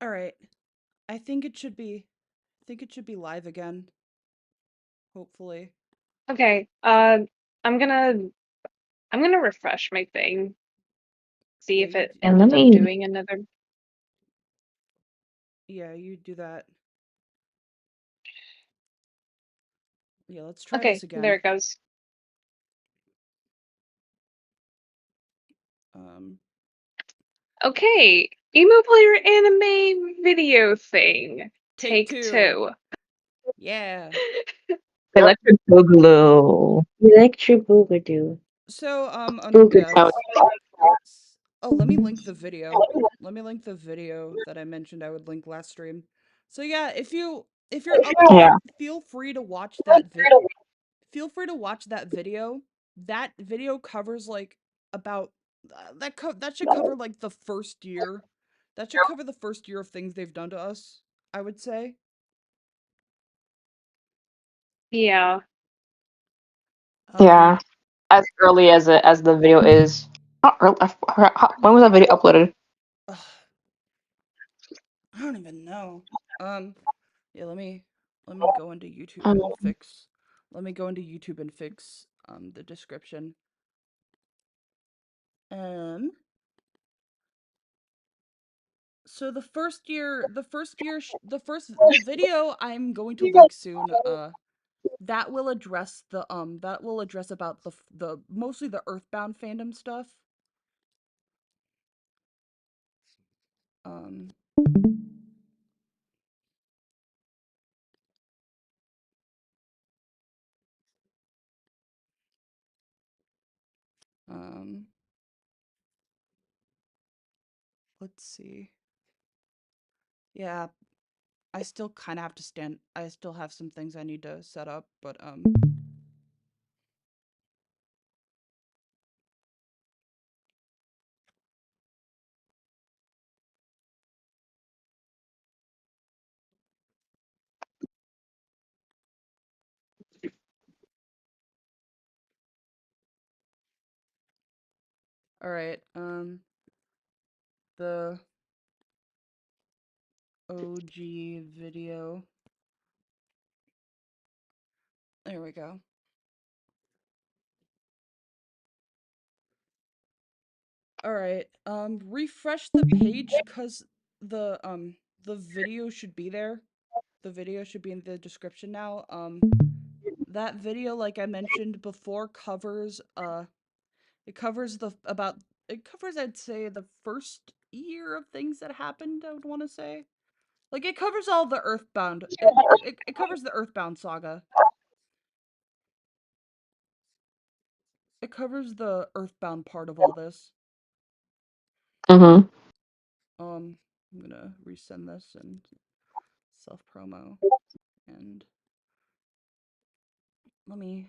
All right. I think it should be live again, hopefully. Okay. I'm gonna I'm gonna refresh my thing, see Yeah, if it And let ends up me. doing another. you do that. Yeah, let's try this Okay, there again. it goes. Um Okay, Emoplayer anime video thing. Take Take 2. two. Yeah. Electric Boogaloo. Electric Boogaloo. So yeah, Boogaloo. oh, let me link the video. Let me link the video that I mentioned I would link last stream. So yeah, if you're up for Yeah. it, feel free to watch that video. That video covers like about that should cover like the first year. That should cover the first year of things they've done to us, I would say. Yeah. Um Yeah. As early as the video is. How early, when was that video uploaded? ugh, I don't even know. Um yeah, let me go into YouTube Um, and fix let me go into YouTube and fix the description. Um so the video I'm going to link soon that will address about the mostly the Earthbound fandom stuff. Um um let's see. Yeah, I still have some things I need to set up, but all right. The OG video. There we go. All right. Refresh the page cuz the video should be there. The video should be in the description now. That video like I mentioned before covers it covers the about it covers I'd say the first year of things that happened, I would want to say. Like it covers all the Earthbound. It covers the Earthbound saga. It covers the Earthbound part of all this. mhm. I'm gonna resend this and self promo and let me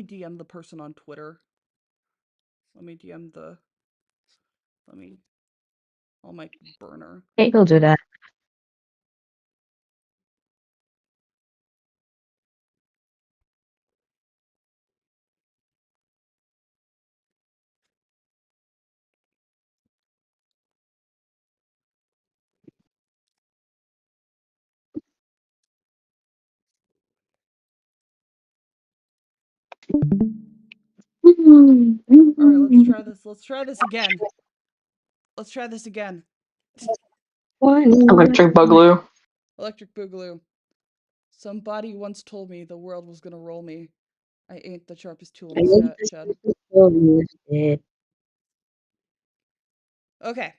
DM the person on Twitter. Let me DM the let me on my burner. Okay, he'll do that. All right, let's try this. Let's try this again. Let's try this again. One. Electric Boogaloo. Electric Boogaloo. Somebody once told me the world was gonna roll me. I ain't the sharpest tool in I the need shed. to use it. Okay.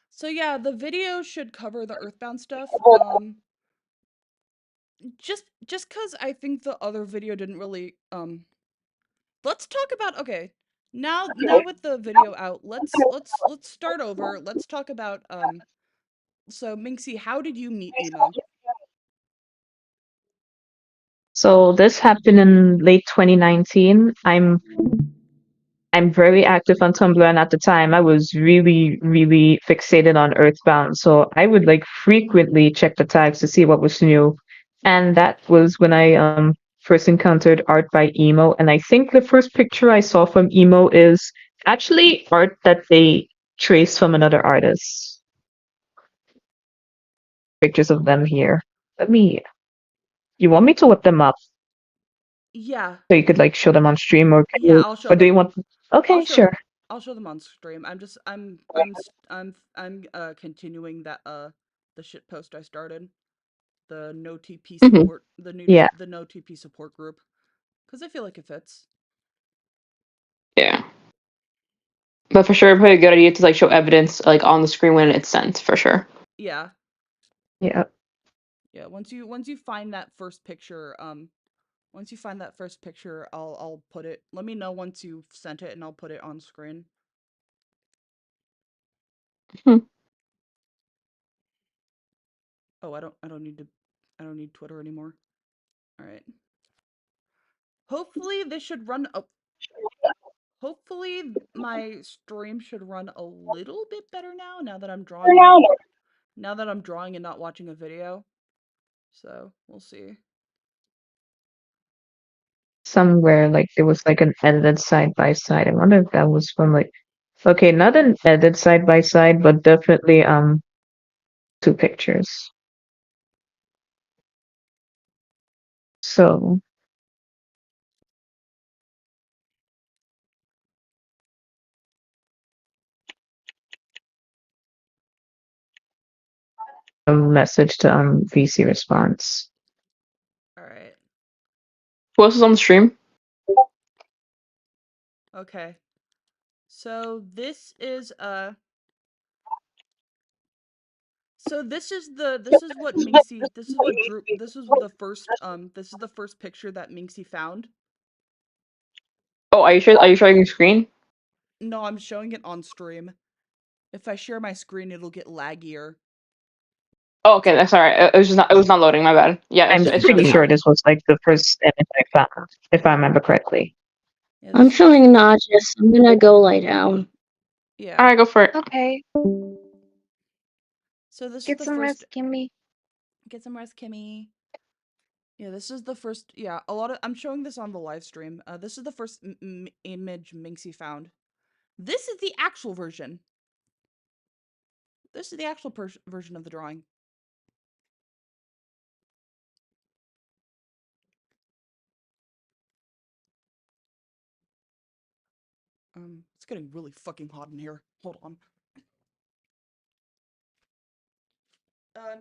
So yeah, the video should cover the Earthbound stuff. Just cuz I think the other video didn't really let's talk about okay. Now with the video out, let's start over. Let's talk about so Minxie, how did you meet Emo? So this happened in late 2019. I'm very active on Tumblr, and at the time, I was really, really fixated on Earthbound. So I would like frequently check the tags to see what was new. And that was when I first encountered art by Emo. And I think the first picture I saw from Emo is actually art that they traced from another artist. pictures of them here. Let me. You want me to whip them up Yeah, so you could like show them on stream, or can yeah, you, I'll show or do you them. want? I'll Okay, show sure. I'll show them on stream. I'm continuing that the shit post I started, the no TP Hmm. support, Yeah. the no TP support group, because I feel like it fits. Yeah. But for sure, probably a good idea to like show evidence like on the screen when it's sent, for sure. Yeah, Yeah. yeah. Once you find that first picture, once you find that first picture, I'll put it. Let me know once you've sent it, and I'll put it on screen. Hmm. Oh, I don't need Twitter anymore. All right. Hopefully this should run. Hopefully my stream should run a little bit better now. Now that I'm drawing and not watching a video. So we'll see. Somewhere like there was like an edited side by side. I wonder if that was from like, okay, not an edited side by side, but definitely two pictures. So a message to VC response. All right. Who else is on the stream? Okay. So this is this is what Minxie this is what Drew this is the first picture that Minxie found. Oh, are you sure? Are you showing your screen? No, I'm showing it on stream. If I share my screen, it'll get laggier. Oh, okay, that's all right. It was just not. It was not loading. My bad. Yeah, I'm it's pretty showing now. sure this was like the first image I found, if I remember correctly. Yeah, I'm this is feeling nauseous. I'm gonna go lie down. yeah. All right, go for it. Okay. So this is Get the some first rest, Kimmy. get some rest, Kimmy. Yeah, this is the first. Yeah, a lot of. I'm showing this on the live stream. This is the first image Minxie found. This is the actual version. This is the actual version of the drawing. It's getting really fucking hot in here. Hold on.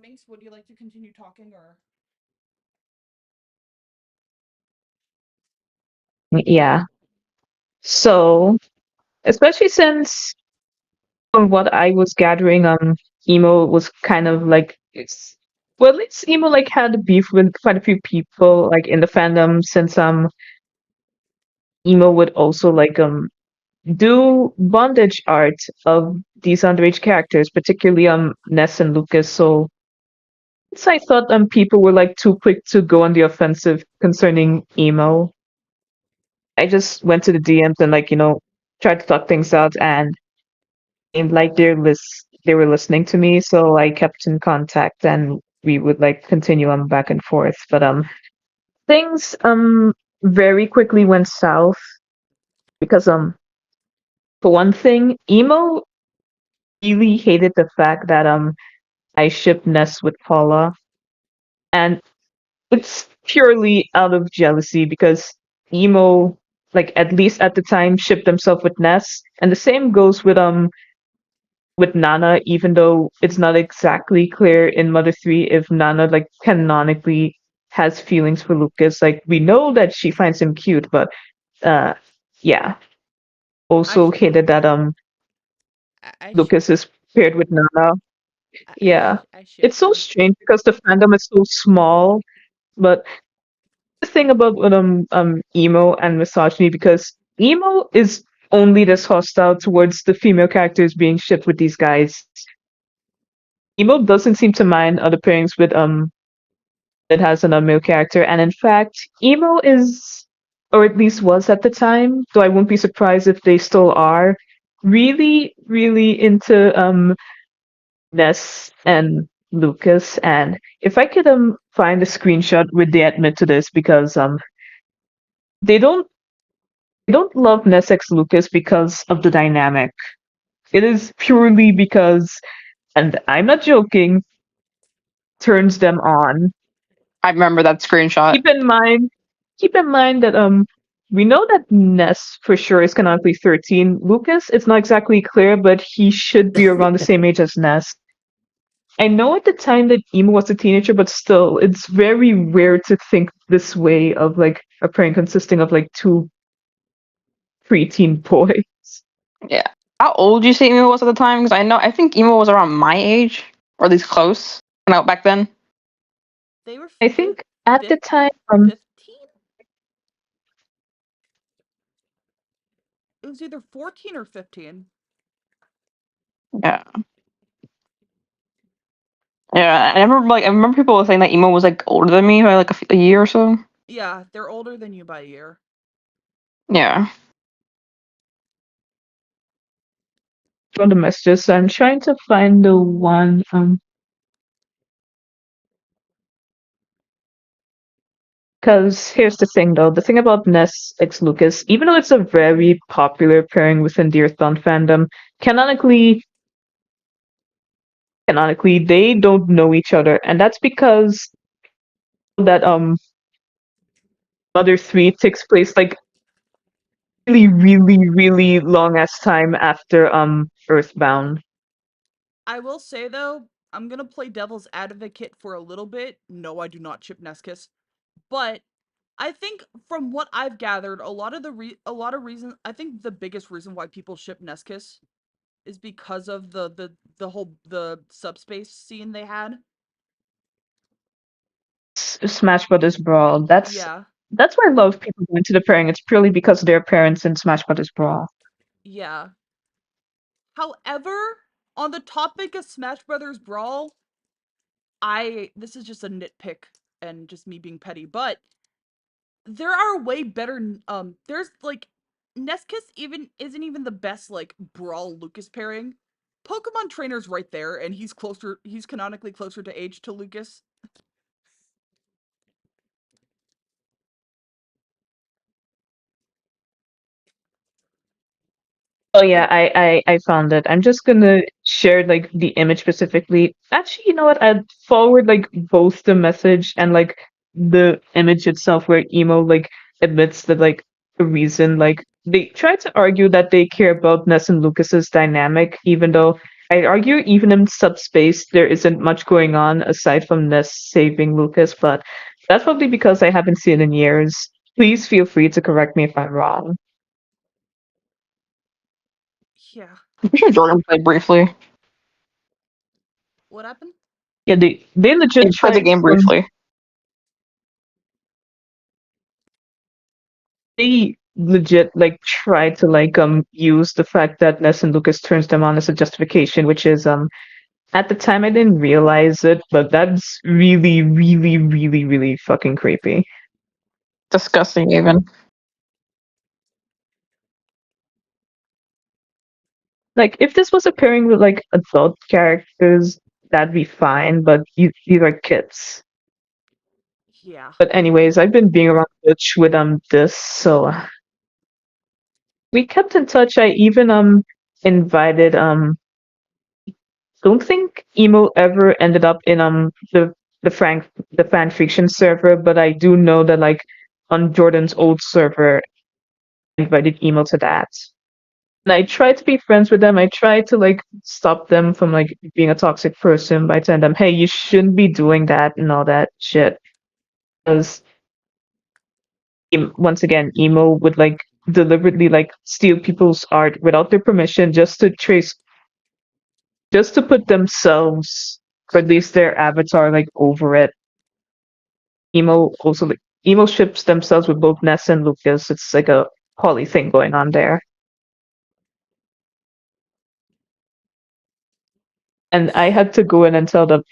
Minx, would you like to continue talking or? Yeah. So, especially since from what I was gathering, emo was kind of like it's well, at least emo like had a beef with quite a few people like in the fandom since emo would also like do bondage art of these underage characters, particularly Ness and Lucas. So I thought people were like too quick to go on the offensive concerning emo. I just went to the DMs and like tried to talk things out, and seemed like they were listening to me, so I kept in contact and we would like continue on back and forth. But things very quickly went south because for one thing, emo really hated the fact that I shipped Ness with Paula, and it's purely out of jealousy because emo, like at least at the time, shipped himself with Ness, and the same goes with Nana, even though it's not exactly clear in Mother 3 if Nana like canonically has feelings for Lucas. Like we know that she finds him cute, but uh yeah. I Also sh- hinted that I sh- Lucas is paired with Nana. Yeah. I ship It's so them. strange because the fandom is so small, but the thing about emo and misogyny because emo is only this hostile towards the female characters being shipped with these guys. Emo doesn't seem to mind other pairings with that has an male character, and in fact, Emo is, or at least was at the time, though I won't be surprised if they still are, really, really into Ness and Lucas. And if I could find a screenshot where they admit to this, because they don't love Ness X Lucas because of the dynamic. It is purely because, and I'm not joking, turns them on. I remember that screenshot. Keep in mind, keep in mind that we know that Ness for sure is canonically 13. Lucas, it's not exactly clear, but he should be around the same age as Ness. I know at the time that Emo was a teenager, but still, it's very rare to think this way of like a pairing consisting of like two preteen boys. Yeah. How old do you say Emo was at the time? Because I think Emo was around my age, or at least close. No, back then. They were I think at the time, 15? It was either 14 or 15. Yeah. Yeah, I remember people saying that Emo was like older than me by like a year or so. Yeah, they're older than you by a year. Yeah. on the messages, so I'm trying to find the one. Because here's the thing, though. The thing about Ness x Lucas, even though it's a very popular pairing within the Earthbound fandom, canonically, they don't know each other, and that's because that Mother 3 takes place like really, really, really long ass time after Earthbound. I will say though, I'm gonna play devil's advocate for a little bit. No, I do not ship Neskis, but I think from what I've gathered, a lot of reason. I think the biggest reason why people ship Neskis is because of the whole the subspace scene they had. Smash Brothers Brawl. Yeah, That's why a lot of people go into the pairing. It's purely because of their parents in Smash Brothers Brawl. yeah. However, on the topic of Smash Brothers Brawl, this is just a nitpick and just me being petty, but there are way better there's like Neskis even isn't even the best like Brawl Lucas pairing. Pokemon Trainer's right there and he's canonically closer to age to Lucas. Oh yeah, And I found it. I'm just gonna share like the image specifically. Actually, you know what? I'd forward like both the message and like the image itself where Emo like admits that like the reason like they try to argue that they care about Ness and Lucas's dynamic, even though I argue even in subspace there isn't much going on aside from Ness saving Lucas, but that's probably because I haven't seen it in years. Please feel free to correct me if I'm wrong. yeah. I'm sure Jordan played briefly. What happened? Yeah, they legit He played the tried game briefly. they legit like try to like use the fact that Ness and Lucas turns them on as a justification, which is at the time I didn't realize it, but that's really, really, really, really fucking creepy. Disgusting even. Like if this was a pairing with like adult characters, that'd be fine, but these are kids. Yeah. But anyways, I've been being around the bitch with this, so we kept in touch. I even invited don't think emo ever ended up in the fan fiction server, but I do know that like on Jordan's old server, I invited emo to that. And I tried to be friends with them. I tried to like stop them from like being a toxic person by telling them, "Hey, you shouldn't be doing that and all that shit." Because once again, emo would like deliberately like steal people's art without their permission just to put themselves or at least their avatar like over it. Emo ships themselves with both Ness and Lucas. It's like a poly thing going on there. And I had to go in and tell them,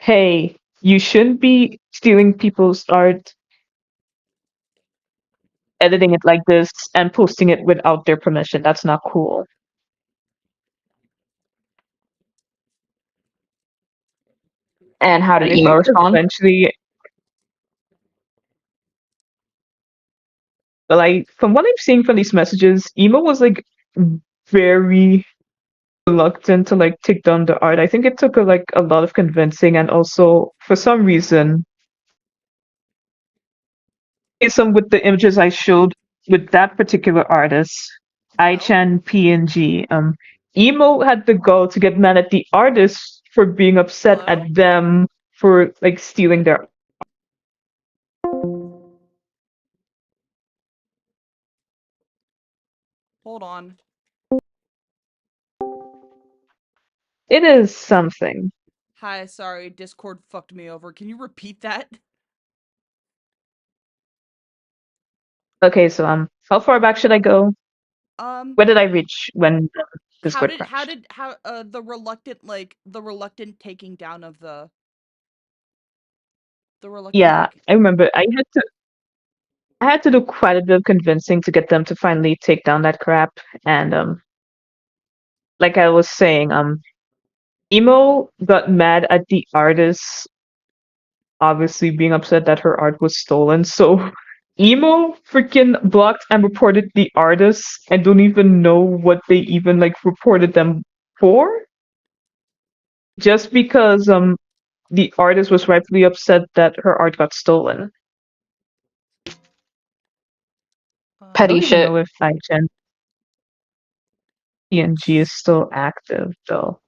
hey, you shouldn't be stealing people's art, editing it like this, and posting it without their permission. That's not cool. And how did And I Emo think respond? eventually, well, from what I'm seeing from these messages, Emo was like very reluctant to like take down the art. I think it took like a lot of convincing, and also for some reason, some with the images I showed with that particular artist, Well, Ichan PNG, Emo had the goal to get mad at the artist for being upset hello. at them for like stealing their. Hold on. It is something. Hi, sorry, Discord fucked me over. Can you repeat that? Okay, so how far back should I go? Um, Where did I reach when how Discord did how crashed? did how the reluctant taking down of the reluctant Yeah, take I remember. I had to do quite a bit of convincing to get them to finally take down that crap. And like I was saying, Emo got mad at the artist obviously being upset that her art was stolen. So Emo freaking blocked and reported the artists and don't even know what they even like reported them for. Just because the artist was rightfully upset that her art got stolen. I um don't Petty even know shit. if iGen PNG is still active though.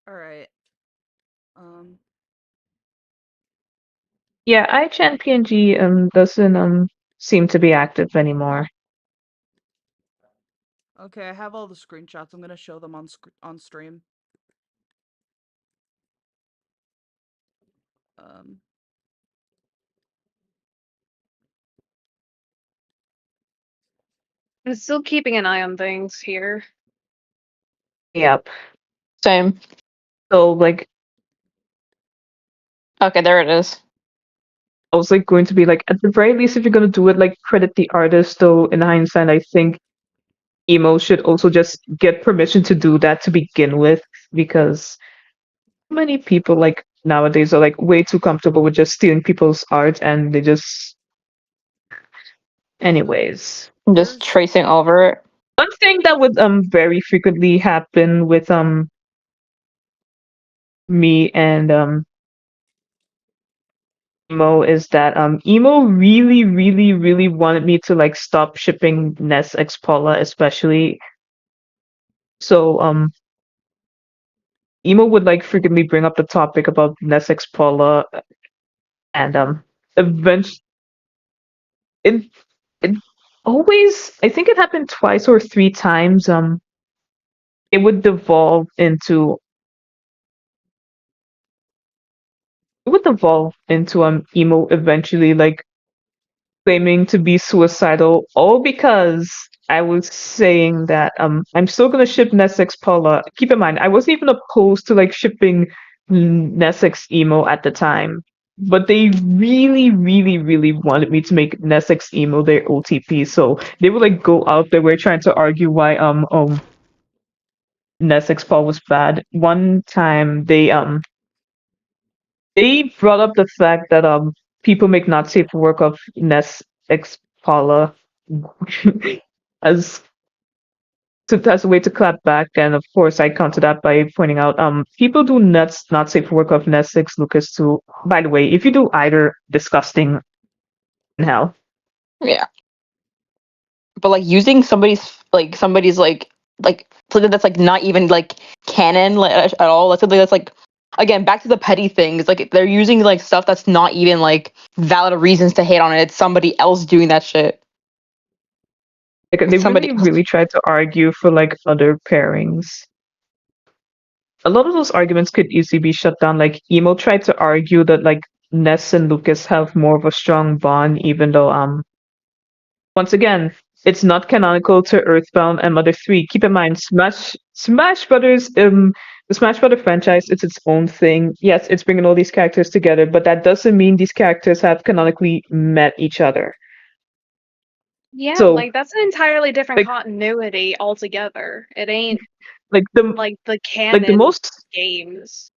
all right. Um Yeah, iChan PNG doesn't seem to be active anymore. okay, I have all the screenshots. I'm going to show them on stream. Um I'm still keeping an eye on things here. Yep. Same. So like Okay, there it is. I was like going to be like at the very least if you're gonna do it, like credit the artist though in hindsight I think Emo should also just get permission to do that to begin with because many people like nowadays are like way too comfortable with just stealing people's art and they just so anyways. Just there's tracing over it. One thing that would very frequently happen with me and Emo is that Emo really, really, really wanted me to like stop shipping Ness X Paula especially. So Emo would like frequently bring up the topic about Ness X Paula and eventually it it always I think it happened twice or three times. It would devolve into Emo eventually like claiming to be suicidal, all because I was saying that I'm still gonna ship Nessex Paula. Keep in mind, I wasn't even opposed to like shipping Nessex Emo at the time, but they really, really, really wanted me to make Nessex Emo their OTP. So they would like go out there, way trying to argue why Nessex Paul was bad. One time they brought up the fact that people make not safe work of Ness X Paula as as a way to clap back, and of course I counter that by pointing out people do not safe work of Ness X Lucas too. By the way, if you do either, disgusting in hell. Yeah. But like using somebody's like something that's like not even like canon like, at all. Like something that's like again back to the petty things. Like they're using like stuff that's not even like valid reasons to hate on it. It's somebody else doing that shit. Like they It's somebody really, else. really tried to argue for like other pairings. A lot of those arguments could easily be shut down. Like Emo tried to argue that like Ness and Lucas have more of a strong bond, even though once again, it's not canonical to Earthbound and Mother 3. Keep in mind, Smash Brothers, the Smash Brother franchise, it's its own thing. Yes, it's bringing all these characters together, but that doesn't mean these characters have canonically met each other. Yeah, So, like that's an entirely different like, continuity altogether. It ain't like the like the like the canon most games.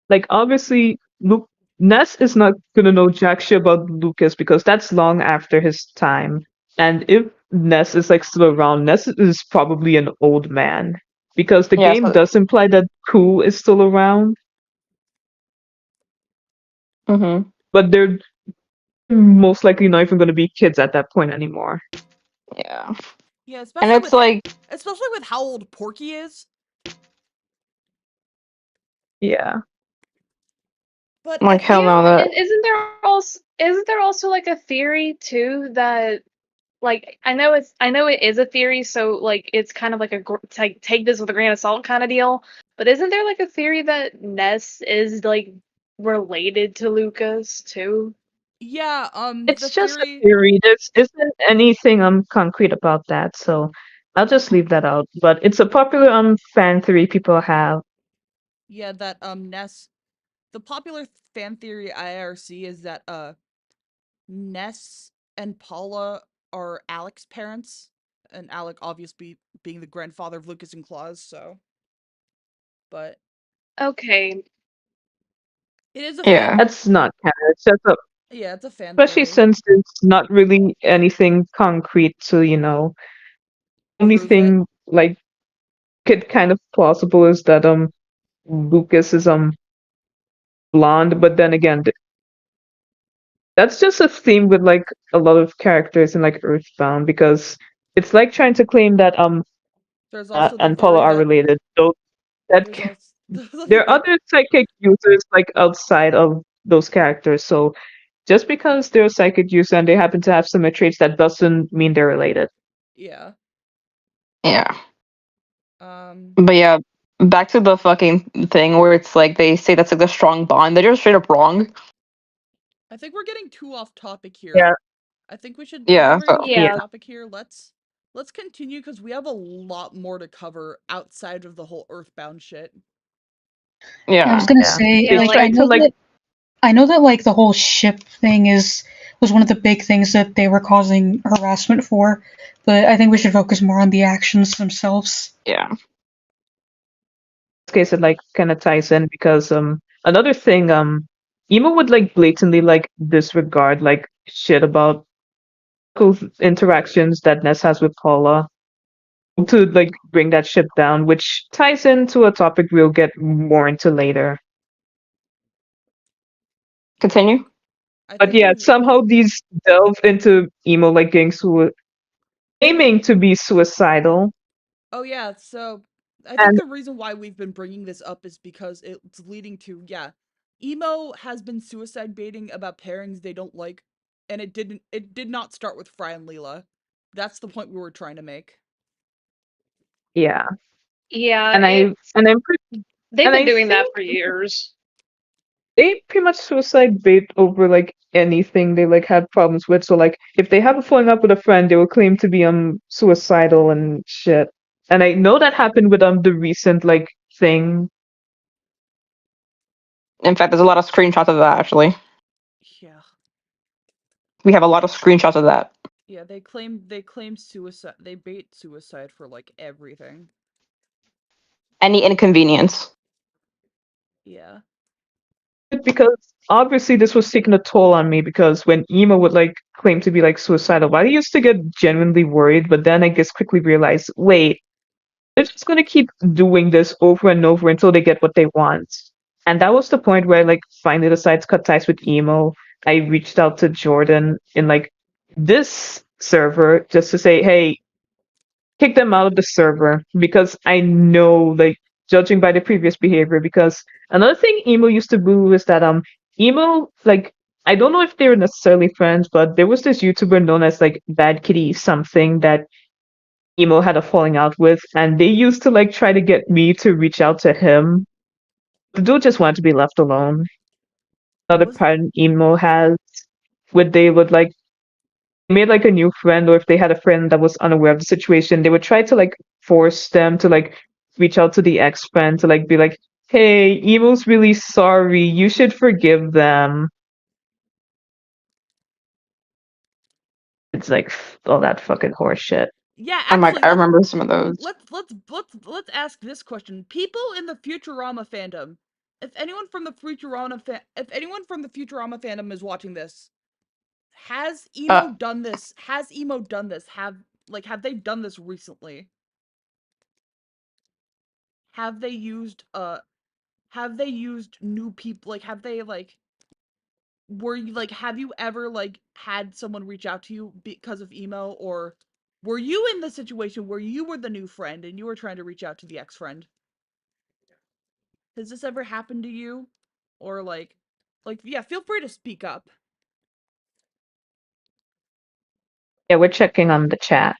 like obviously Luke. Ness is not gonna know jack shit about Lucas because that's long after his time. And if Ness is like still around, Ness is probably an old man. Because the Yeah, game so does imply that Ku is still around, hmm but they're most likely not even gonna be kids at that point anymore. yeah. Yeah, And it's like especially with how old Porky is. Yeah. But like hell Yeah, no that and isn't there also like a theory too that like I know it is a theory, so like it's kind of like take this with a grain of salt kind of deal. But isn't there like a theory that Ness is like related to Lucas too? yeah, the It's just a theory, theory. There isn't anything concrete about that, so I'll just leave that out. But it's a popular fan theory people have. yeah, that Ness, the popular fan theory IRC is that Ness and Paula are Alec's parents, and Alec obviously being the grandfather of Lucas and Claus. So, but Okay, it is a fan. yeah. That's not canon. It's just a, Yeah, it's a fan especially theory. since there's not really anything concrete to, only Prove it. thing like could kind of plausible is that Lucas is blonde, but then again that's just a theme with like a lot of characters in like Earthbound because it's like trying to claim that There's also the and Paula theory are that related. So that there's also there are other psychic users like outside of those characters. So just because they're a psychic user and they happen to have similar traits, that doesn't mean they're related. yeah. Yeah. Um, But yeah, back to the fucking thing where it's like they say that's like the strong bond. They're just straight up wrong. I think we're getting too off topic here. Yeah, I think Yeah. we're So getting too off yeah. yeah. topic here. Let's continue because we have a lot more to cover outside of the whole Earthbound shit. I was yeah. gonna Yeah. say, Yeah, They like, like try to like I know that like the whole ship thing was one of the big things that they were causing harassment for, but I think we should focus more on the actions themselves. Yeah. this case it like kind of ties in because another thing Emo would like blatantly like disregard like shit about cool interactions that Ness has with Paula to like bring that ship down, which ties into a topic we'll get more into later. I Continue. think I But think yeah, we're somehow these delve into Emo like getting aiming to be suicidal. Oh yeah, so I think And the reason why we've been bringing this up is because it's leading to, yeah, Emo has been suicide baiting about pairings they don't like, and it did not start with Fry and Leela. That's the point we were trying to make. yeah, Yeah, and I it's and I'm pretty, they've and been I doing that think for years. they pretty much suicide bait over like anything they like had problems with. So like if they have a falling up with a friend, they will claim to be suicidal and shit. And I know that happened with the recent like thing. In fact, there's a lot of screenshots of that actually. Yeah. We have a lot of screenshots of that. Yeah, they claim suicide, they bait suicide for like everything. Any inconvenience. Yeah. Because obviously this was taking a toll on me because when Emo would like claim to be like suicidal, I used to get genuinely worried, but then I guess quickly realized, wait, they're just gonna keep doing this over and over until they get what they want. And that was the point where I like finally decided to cut ties with Emo. I reached out to Jordan in like this server just to say, hey, kick them out of the server because I know, like, judging by the previous behavior. Because another thing Emo used to boo is that Emo like I don't know if they were necessarily friends, but there was this YouTuber known as like Bad Kitty something that Emo had a falling out with, and they used to like try to get me to reach out to him. The dude just wanted to be left alone. Another Was pattern Emo has, where they would like made like a new friend, or if they had a friend that was unaware of the situation, they would try to like force them to like reach out to the ex friend to like be like, "Hey, Emo's really sorry. You should forgive them." It's like all that fucking horse shit. Yeah, I'm like, actually I remember some of those. let's ask this question. People in the Futurama fandom, if anyone from the Futurama fandom is watching this, has Uh, Emo done this? Has Emo done this? Have they done this recently? Have they used new people? Like, have they were you have you ever had someone reach out to you because of Emo, or were you in the situation where you were the new friend and you were trying to reach out to the ex-friend? Has this ever happened to you? Or yeah, feel free to speak up. Yeah, we're checking on the chat.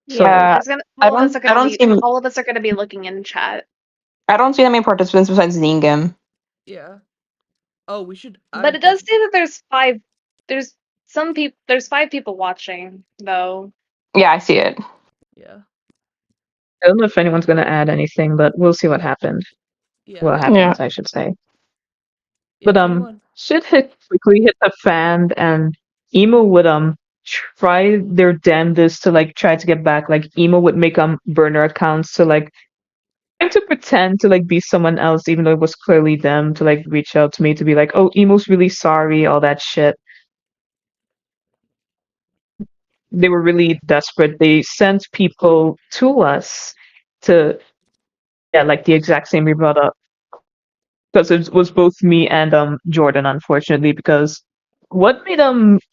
Yeah, So yeah, there's gonna all of us are I gonna don't be see all of us are gonna be looking in chat. I don't see that many participants besides Zingam. Yeah. Oh, we should. But I'm it does definitely. say that there's there's 5 people watching though. Yeah, I see it. Yeah. I don't know if anyone's gonna add anything, but we'll see what happened. Yeah. What Yeah. happens, I should say. Yeah. But If anyone. shit quickly hit the fan, and Emo would try their damnedest to try to get back. Like Emo would make burner accounts to try to pretend to be someone else, even though it was clearly them, to reach out to me to be like, oh, Emo's really sorry, all that shit. They were really desperate. They sent people to us to, yeah, like the exact same we brought up, because it was both me and Jordan, unfortunately, because what made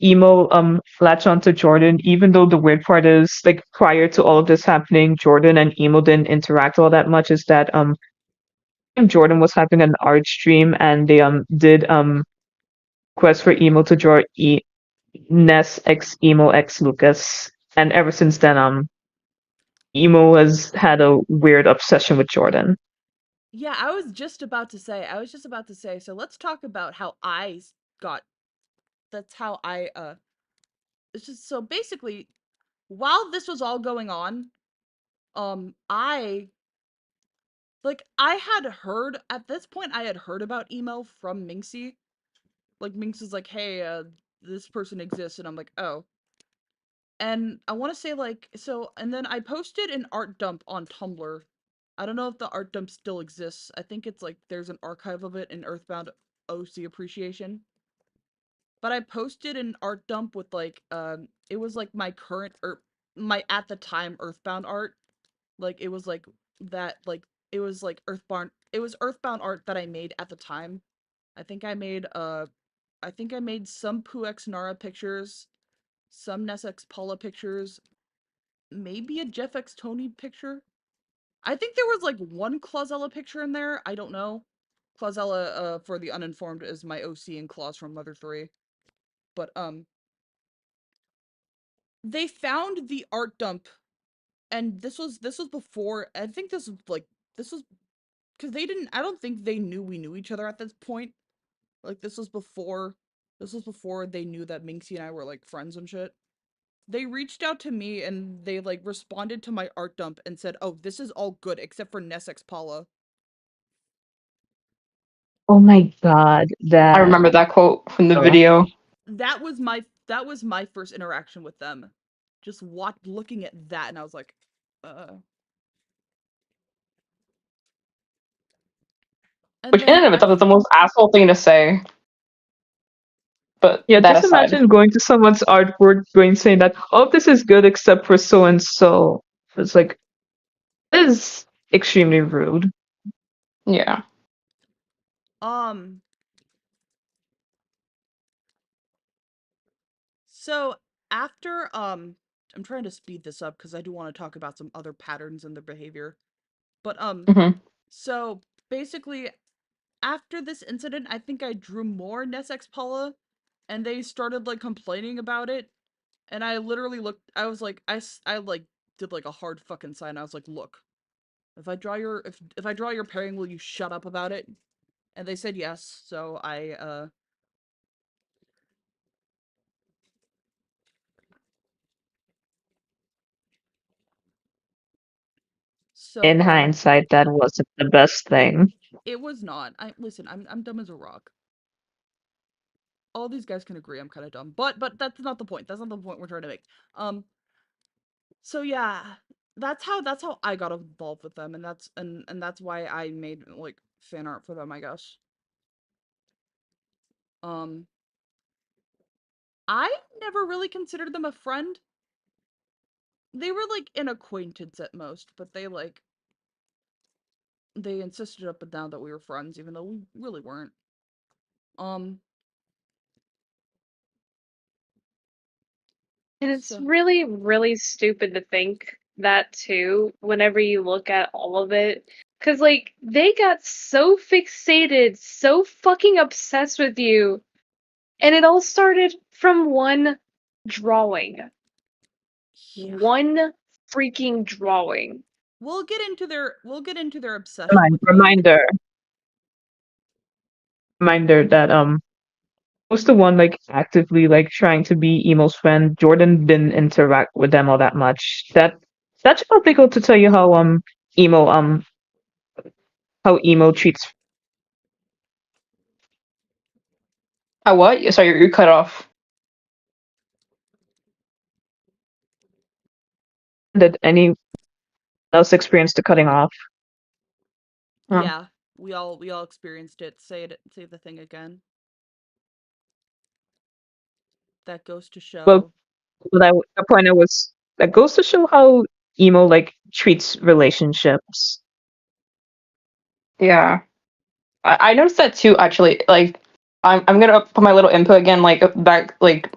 Emo latch onto Jordan, even though the weird part is prior to all of this happening, Jordan and Emo didn't interact all that much, is that Jordan was having an art stream, and they did quest for Emo to draw Ness x Emo x Lucas, and ever since then Emo has had a weird obsession with Jordan. Yeah, I was just about to say. So let's talk about how got. That's how I. It's just so basically, while this was all going on, I had heard at this point. I had heard about Emo from Minxie. Like Minx is like, hey, this person exists, and I'm like, oh. And I want to say and then I posted an art dump on Tumblr. I don't know if the art dump still exists. I think it's there's an archive of it in Earthbound OC Appreciation. But I posted an art dump with it was my current my at the time Earthbound art. It was that it was Earthbound art that I made at the time. I think I made some Poo X Nara pictures, some Nessex Paula pictures, maybe a Jeff X Tony picture. I think there was one Clausella picture in there. I don't know. Clausella, for the uninformed, is my OC and Claus from Mother 3. But they found the art dump, and this was before. I think this was because they didn't. I don't think they knew we knew each other at this point. This was before. This was before they knew that Minxie and I were friends and shit. They reached out to me and they responded to my art dump and said, "Oh, this is all good except for Nessex Paula." Oh my god, I that. remember that quote from the Oh. video. That was my first interaction with them. Just looking at that, and I was like, and Which in then and of itself is the most asshole thing to say. But Yeah, that just aside. imagine going to someone's artwork, going saying that, oh, this is good except for so and so. It's this is extremely rude. Yeah. um so after I'm trying to speed this up because I do want to talk about some other patterns in their behavior. But Hmm. so basically after this incident, I think I drew more Nessex Paula, and they started complaining about it. And I literally looked. I was like, I did a hard fucking sign. I was like, look, if I draw your pairing, will you shut up about it? And they said yes. So so In hindsight, that wasn't the best thing. it was not. I listen. I'm dumb as a rock. All these guys can agree I'm kind of dumb, but that's not the point. That's not the point we're trying to make. Um, So yeah, that's how I got involved with them, and that's why I made fan art for them, I guess. Um, I never really considered them a friend. They were like an acquaintance at most, but they insisted up and down that we were friends, even though we really weren't. Um, And it's so really, really stupid to think that too, whenever you look at all of it. Because, like, they got so fixated, so fucking obsessed with you. And it all started from one drawing. yeah, One freaking drawing. we'll get into their obsession with me. Reminder that was the one like actively like trying to be Emo's friend. Jordan didn't interact with them all that much. That's probably go to tell you Emo how Emo treats How what? Sorry, you're cut off. that any else experienced the cutting off. Oh. Yeah, we all experienced it. Say the thing again. That goes to But show. the point I was that goes to show how Emo like treats relationships. Yeah. I noticed that too, actually. Like, I'm gonna put my little input again, like back, like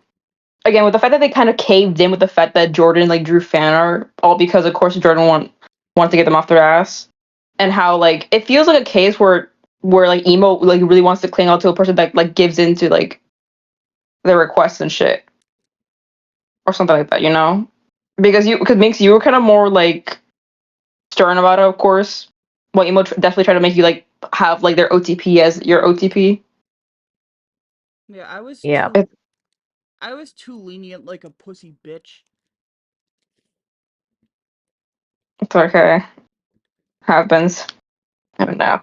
again with the fact that they kind of caved in with the fact that Jordan like drew fan art, all because of course Jordan wants to get them off their ass, and how like it feels like a case where like Emo like really wants to cling on to a person that like gives into like their requests and shit or something like that, you know? Because makes you kind of more like stern about it, of course. Well, Emo definitely try to make you like have like their OTP as your OTP. Yeah, Yeah. I was too lenient like a pussy bitch. It's okay. Happens. I don't know.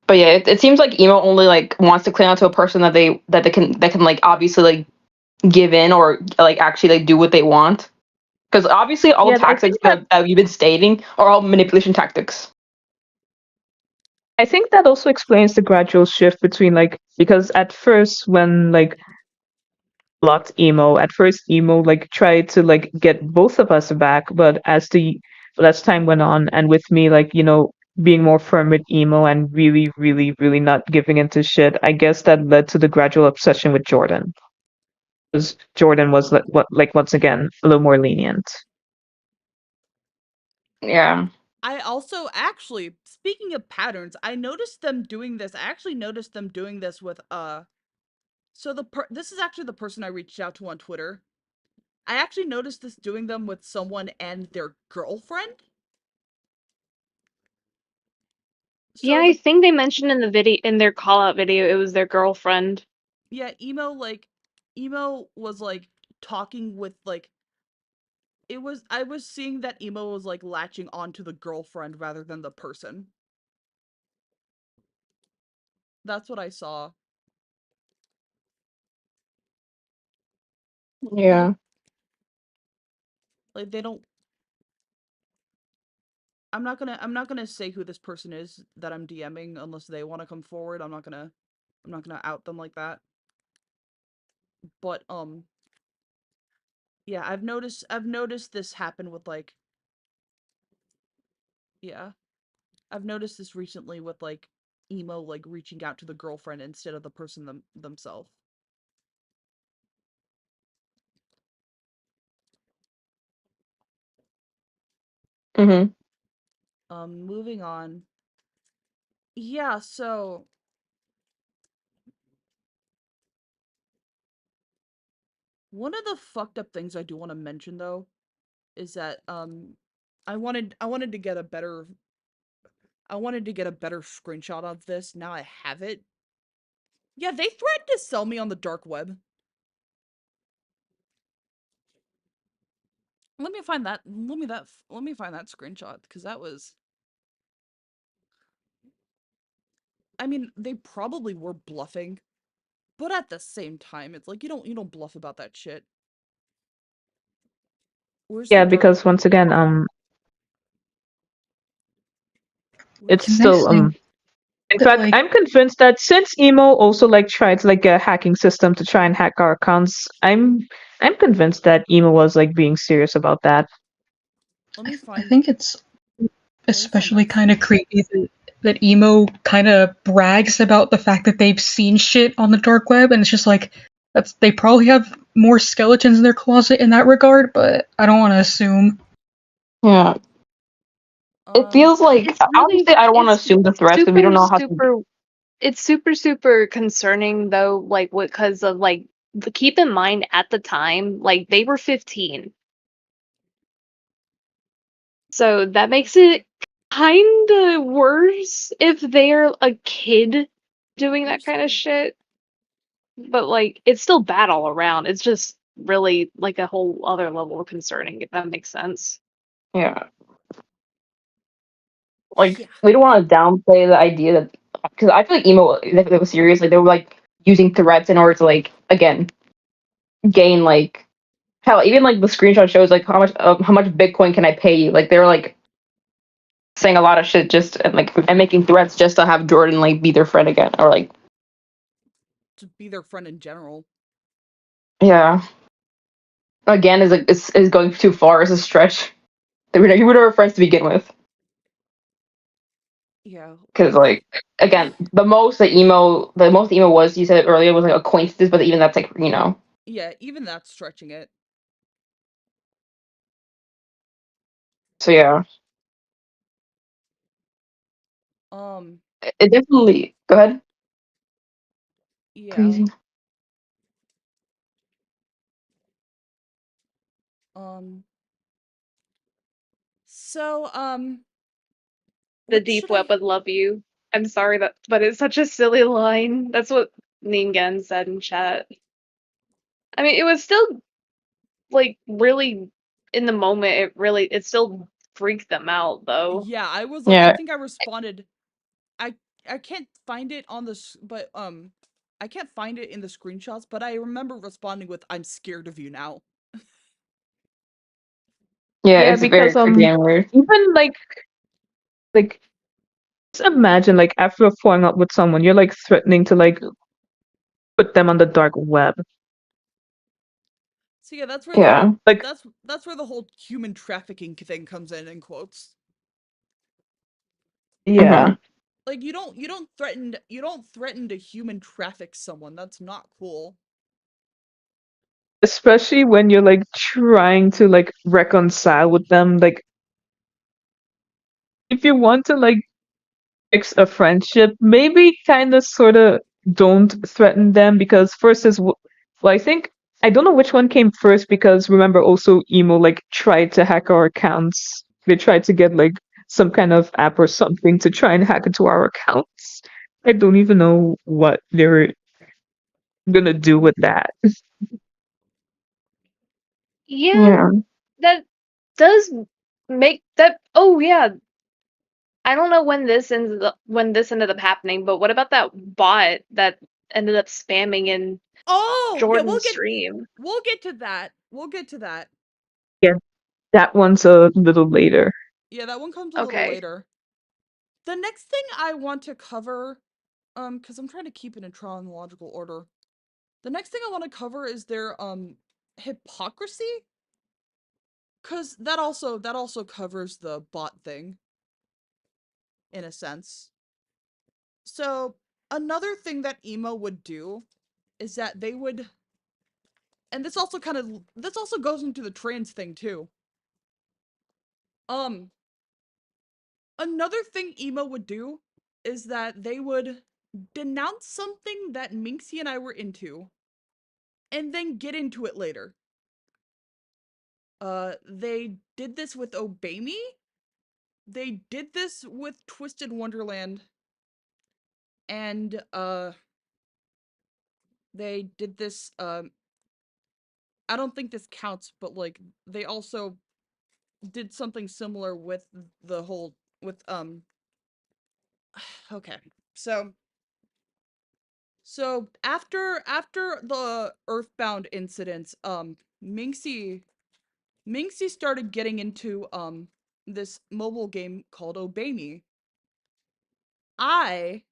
But yeah, it seems like emo only like wants to cling on to a person that can like obviously like give in or like actually like do what they want. Because obviously all Yeah, the tactics that you've been stating are all manipulation tactics. I think that also explains the gradual shift between like because at first when like blocked Emo, at first Emo like tried to like get both of us back, but as time went on and with me like, being more firm with Emo and really, really, really not giving into shit, I guess that led to the gradual obsession with Jordan. Because Jordan was like once again a little more lenient. Yeah. I also actually, speaking of patterns, I noticed them doing this. I actually noticed them doing this with so this is actually the person I reached out to on Twitter. I actually noticed this doing them with someone and their girlfriend. Yeah, So I the think they mentioned in the video in their call out video it was their girlfriend. yeah, emo was like talking with like I was seeing that emo was like latching onto the girlfriend rather than the person. That's what I saw. Yeah. Like they don't I'm not gonna say who this person is that I'm DMing unless they want to come forward. I'm not gonna out them like that. But yeah, I've noticed this happen with like yeah. I've noticed this recently with like emo like reaching out to the girlfriend instead of the person themselves. Mm-hmm. Moving on. Yeah, so one of the fucked up things I do want to mention though is that I wanted to get a better screenshot of this. Now I have it. Yeah, they threatened to sell me on the dark web. Let me find that. Let me find that screenshot because that was. I mean, they probably were bluffing, but at the same time, it's like you don't bluff about that shit. Where's the Yeah, dark? because once again, it's Where's The the nice still thing In But fact, like, I'm convinced that since emo also like tried to like get a hacking system to try and hack our accounts, I'm convinced that emo was like being serious about that. Let me I find think it's let me find especially that kind of scene. creepy that emo kind of brags about the fact that they've seen shit on the dark web, and it's just like they probably have more skeletons in their closet in that regard, but I don't want to assume. Yeah. It Um, feels like It's really obviously I don't want to it's assume the threats because we don't super know how to. super it's super super concerning though, like what, because of like keep in mind at the time like they were 15, so that makes it kind of worse if they're a kid doing that there's kind of the shit. But like it's still bad all around. It's just really like a whole other level of concerning, if that makes sense. Yeah. Like yeah. we don't want to downplay the idea that because I feel like emo if it was serious, like they were like using threats in order to like again gain like hell even like the screenshot shows like how much Bitcoin can I pay you? Like they were like saying a lot of shit just and making threats just to have Jordan like be their friend again or like To be their friend in general. yeah again is like is going too far as a stretch. You were never friends to begin with Yeah. because like again the most emo was you said earlier was like acquaintances but even that's like you know Yeah, even that's stretching it. so yeah Um, it definitely go ahead yeah. crazy. Um, so, The what deep should web I would love you. I'm sorry that, but it's such a silly line. That's what Ningen said in chat. I mean, it was still like really in the moment. It still freaked them out though. Yeah, I was like I Yeah, think I responded I I can't find it on the but I can't find it in the screenshots, but I remember responding with I'm scared of you now. yeah, Yeah, it's very because creepy and weird. even like just imagine like after falling out with someone, you're like threatening to like put them on the dark web. So yeah, that's where the Yeah, Like that's where the whole human trafficking thing comes in quotes. yeah, hmm Like you don't threaten to human traffic someone. That's not cool. especially when you're like trying to like reconcile with them. Like if you want to like fix a friendship, maybe kind of sort of don't threaten them because first is well, I think I don't know which one came first because remember also emo like tried to hack our accounts. They tried to get like some kind of app or something to try and hack into our accounts. I don't even know what they were gonna do with that. Yeah, yeah, that does make that. Oh yeah, I don't know when this ended up happening, but what about that bot that ended up spamming in Oh, yeah, Jordan's stream? we'll get to that. We'll get to that. Yeah, that one's a little later. Yeah, that one comes a little Okay. later. The next thing I want to cover, because I'm trying to keep it in chronological order. The next thing I want to cover is their hypocrisy, because that also covers the bot thing in a sense. So another thing that emo would do is that they would, and this also goes into the trans thing too. Um, Another thing emo would do is that they would denounce something that Minxie and I were into and then get into it later. They did this with Obey Me. They did this with Twisted Wonderland, and they did this. I don't think this counts, but like they also did something similar with the whole with Okay, so after the Earthbound incidents, Minxie started getting into this mobile game called Obey Me. I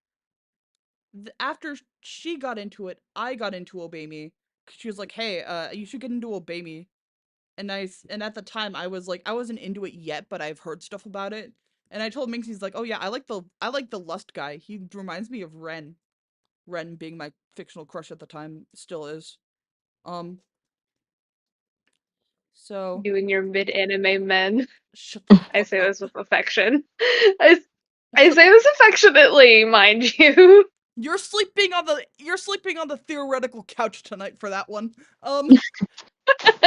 after she got into it, I got into Obey Me. She was like, "Hey, you should get into Obey Me." And at the time I was like, I wasn't into it yet, but I've heard stuff about it. And I told Minx, he's like, "Oh yeah, I like the Lust guy. He reminds me of Ren. Ren being my fictional crush at the time, still is." Um, so You and your mid anime men. shut the I fuck say up. this with affection. I, I Shut say this affectionately, mind you. You're sleeping on the theoretical couch tonight for that one.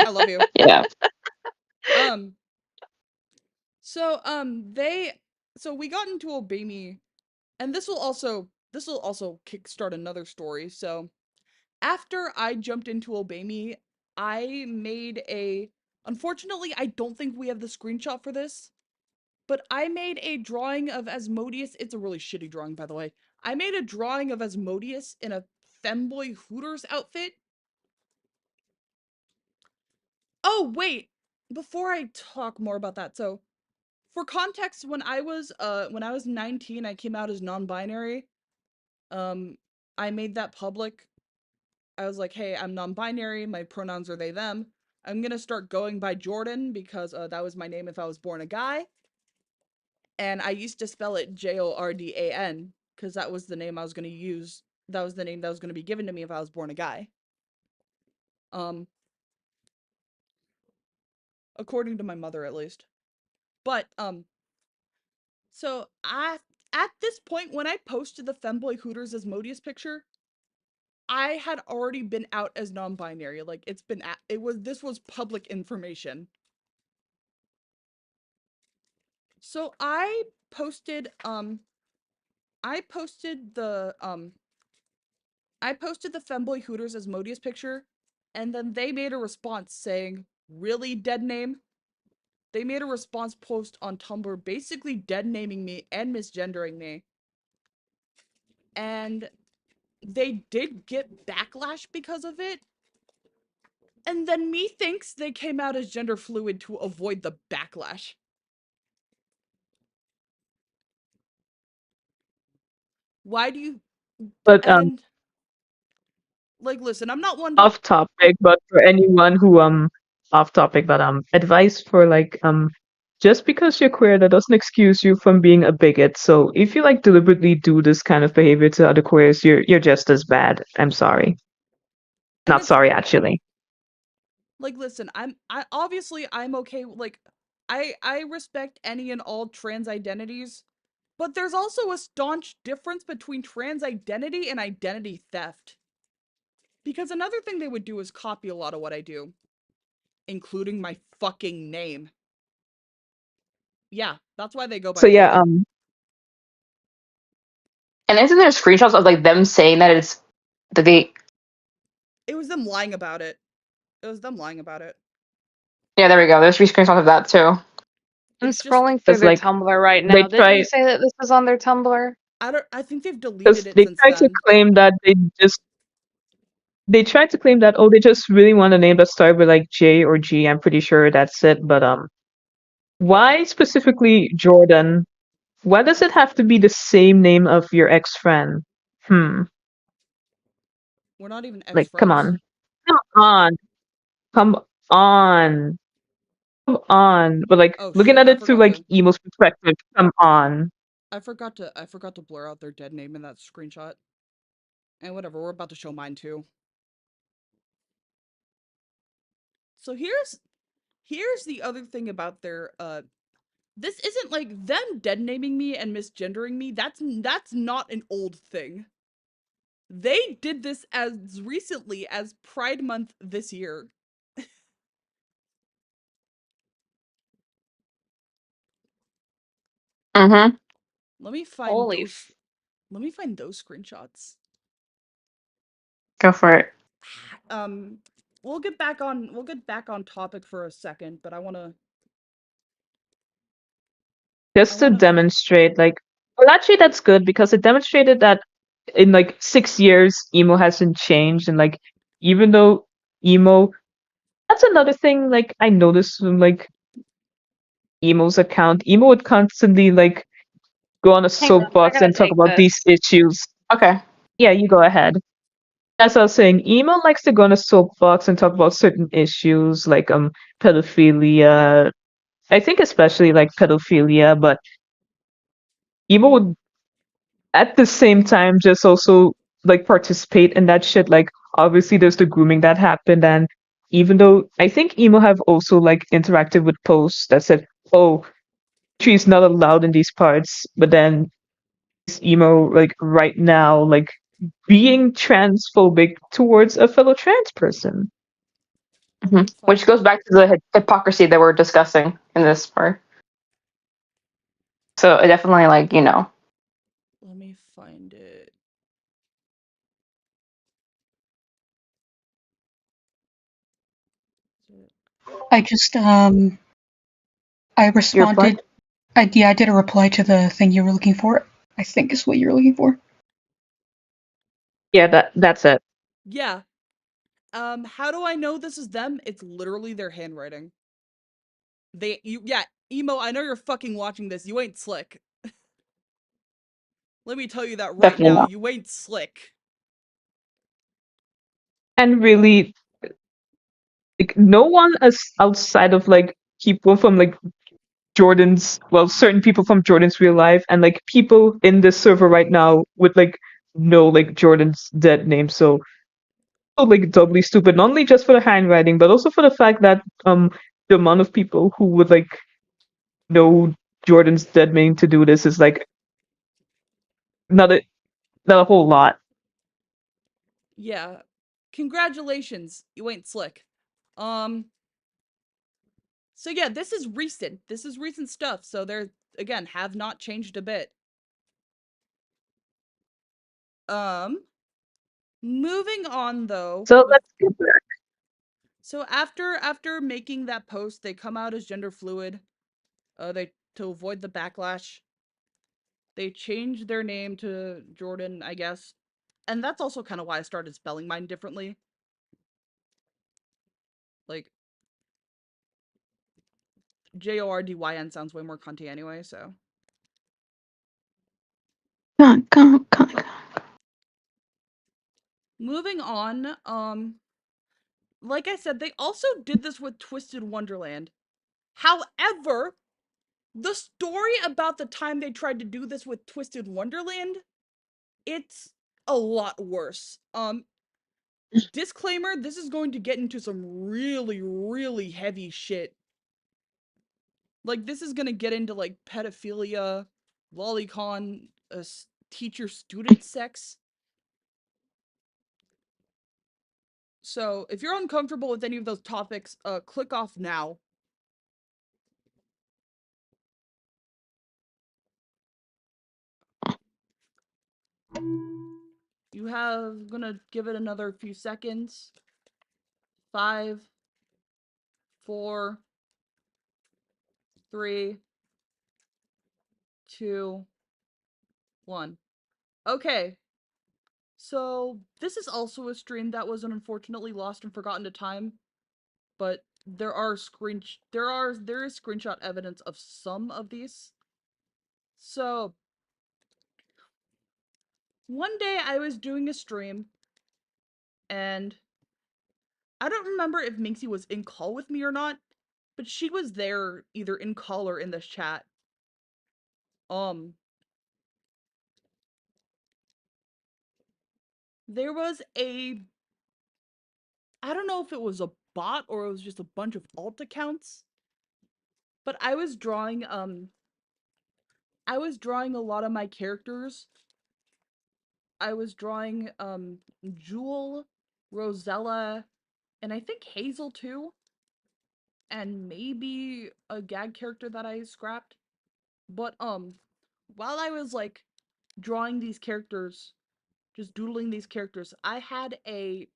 I love you. Yeah. Um, so they so we got into Obey Me, and this will also kickstart another story. So after I jumped into Obey Me, I made a unfortunately I don't think we have the screenshot for this, but I made a drawing of Asmodeus. It's a really shitty drawing, by the way. I made a drawing of Asmodeus in a femboy Hooters outfit. Oh, wait. Before I talk more about that, so for context, when I was 19, I came out as non-binary. Um I made that public. I was like, "Hey, I'm non-binary. My pronouns are they them. I'm going to start going by Jordan because that was my name if I was born a guy." And I used to spell it Jordan because that was the name I was going to use. That was the name that was going to be given to me if I was born a guy. Um, according to my mother at least. But so I at this point when I posted the femboy Hooters Asmodeus picture, I had already been out as non-binary. Like this was public information. So posted um I posted the um I posted the femboy Hooters Asmodeus picture, and then they made a response saying, "Really, dead name?" They made a response post on Tumblr basically dead naming me and misgendering me. And they did get backlash because of it. And then methinks they came out as gender fluid to avoid the backlash. Why do you But and like listen, I'm not one to off topic, but for anyone who off topic, but advice for like just because you're queer, that doesn't excuse you from being a bigot. So if you like deliberately do this kind of behavior to other queers, you're just as bad. I'm sorry. and Not it's sorry, actually. like listen, I obviously I'm okay like I respect any and all trans identities, but there's also a staunch difference between trans identity and identity theft. Because another thing they would do is copy a lot of what I do, including my fucking name. Yeah, that's why they go by So yeah, Jordan. And isn't there screenshots of like them saying that it's that they It was them lying about it. It was them lying about it. yeah, there we go. There's three screenshots of that too. I'm It's just scrolling through it's their like Tumblr right they now. Didn't you try say that this was on their Tumblr? I think they've deleted because it they since try to then. claim that they try to claim that, oh, they just really want a name that started with like J or G. I'm pretty sure that's it. But why specifically Jordan? Why does it have to be the same name of your ex friend? Hmm. We're not even Like, come ex-friends. on. Come on. Come on. Come on. But like Oh looking shit, at it through like emo's perspective, come on. I forgot to blur out their dead name in that screenshot. And whatever, we're about to show mine too. So here's the other thing about their this isn't like them dead naming me and misgendering me. That's not an old thing. They did this as recently as Pride Month this year. Mm-hmm. Let me find Holy. those let me find those screenshots. Go for it. Um we'll get back on topic for a second, but I Just to want to demonstrate, like, well, actually, that's good because it demonstrated that in like 6 years, emo hasn't changed, and like, even though emo, that's another thing. Like, I noticed from like emo's account, emo would constantly like go on a Hang on, I soapbox gotta and talk take about these this. issues. Okay. Yeah, you go ahead. As I was saying, emo likes to go on a soapbox and talk about certain issues like pedophilia. I think especially like pedophilia, but emo would at the same time just also like participate in that shit. Like obviously there's the grooming that happened, and even though I think emo have also like interacted with posts that said, "Oh, she's not allowed in these parts," but then emo like right now like being transphobic towards a fellow trans person. Let me Which find goes back to the hypocrisy that we're discussing in this part. So it definitely, like, let me find it. I just I your point. responded. I did a reply to the thing you were looking for. I think is what you were looking for. Yeah, that's it. Yeah. How do I know this is them? It's literally their handwriting. Yeah, emo, I know you're fucking watching this. You ain't slick. Let me tell you that right Definitely now. not. You ain't slick. And really, like no one as outside of like people from like Jordan's, well, certain people from Jordan's real life and like people in this server right now would like know like Jordan's dead name. So like doubly stupid, not only just for the handwriting, but also for the fact that the amount of people who would like know Jordan's dead name to do this is like not a not a whole lot. Yeah. Congratulations. You ain't slick. Um, so yeah, this is recent. This is recent stuff. So they're, again, have not changed a bit. Um, moving on though So with let's get back. so after making that post, they come out as gender fluid. They to avoid the backlash. They changed their name to Jordan, I guess. And that's also kind of why I started spelling mine differently. Like Jordyn sounds way more cunty anyway, so. Moving on, like I said, they also did this with Twisted Wonderland. However, the story about the time they tried to do this with Twisted Wonderland, it's a lot worse. Disclaimer, this is going to get into some really, really heavy shit. Like, this is gonna get into, like, pedophilia, lolicon, teacher-student sex. So, if you're uncomfortable with any of those topics, click off now. Gonna give it another few seconds. 5, 4, 3, 2, 1. Okay. So, this is also a stream that was unfortunately lost and forgotten to time, but there is screenshot evidence of some of these. So, one day I was doing a stream and I don't remember if Minxie was in call with me or not, but she was there either in call or in this chat. Um, there was I don't know if it was a bot or it was just a bunch of alt accounts, but I was drawing a lot of my characters. I was drawing Jewel, Rosella, and I think Hazel too, and maybe a gag character that I scrapped. But while I was like drawing these characters, just doodling these characters, I had an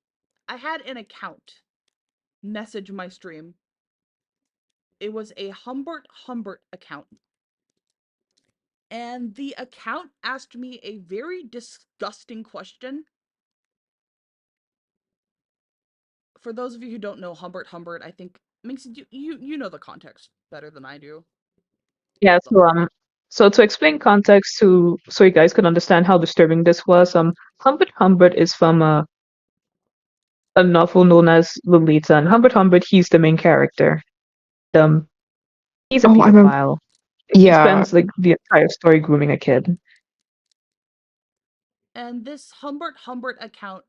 account message my stream. It was a Humbert account. And the account asked me a very disgusting question. For those of you who don't know Humbert, I think makes you know the context better than I do. Yeah, The- so to explain context to so you guys could understand how disturbing this was, Humbert Humbert is from a novel known as Lolita, and Humbert Humbert, he's the main character. Um, he's a Oh, I remember. pedophile. He Yeah. spends like the entire story grooming a kid. And this Humbert Humbert account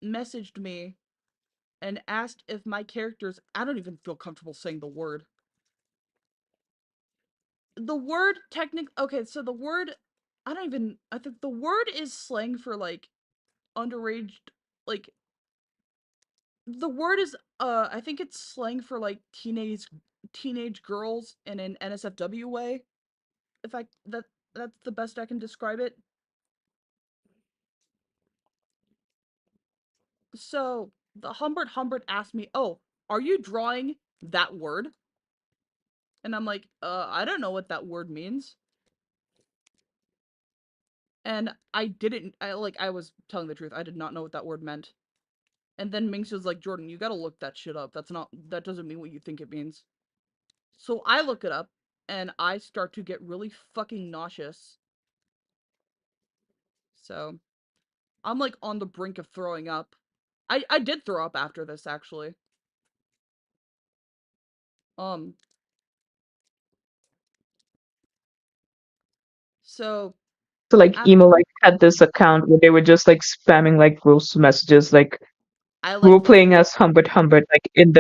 messaged me and asked if my characters, I don't even feel comfortable saying the word. The word technic okay, so the word I think the word is slang for like underage, like the word is I think it's slang for like teenage girls in an NSFW way. If I that's the best I can describe it. So the Humbert Humbert asked me, "Oh, are you drawing that word?" And I'm like, I don't know what that word means." And I didn't I was telling the truth. I did not know what that word meant. And then Minx was like, "Jordan, you got to look that shit up. That doesn't mean what you think it means." So I look it up and I start to get really fucking nauseous. So I'm like on the brink of throwing up. I did throw up after this actually. Um so So like after emo like had this account where they were just like spamming like gross messages, like I like role playing as Humbert Humbert, like in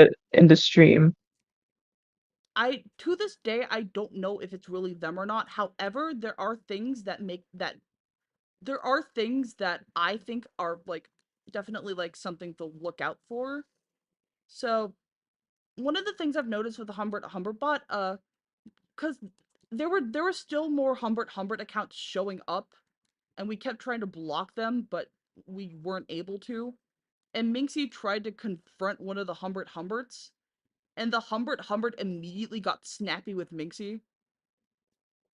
the stream. I to this day I don't know if it's really them or not. However, there are things that I think are like definitely like something to look out for. So one of the things I've noticed with the Humbert Humbert bot, because there were still more Humbert Humbert accounts showing up, and we kept trying to block them, but we weren't able to. And Minxie tried to confront one of the Humbert Humberts, and the Humbert Humbert immediately got snappy with Minxie.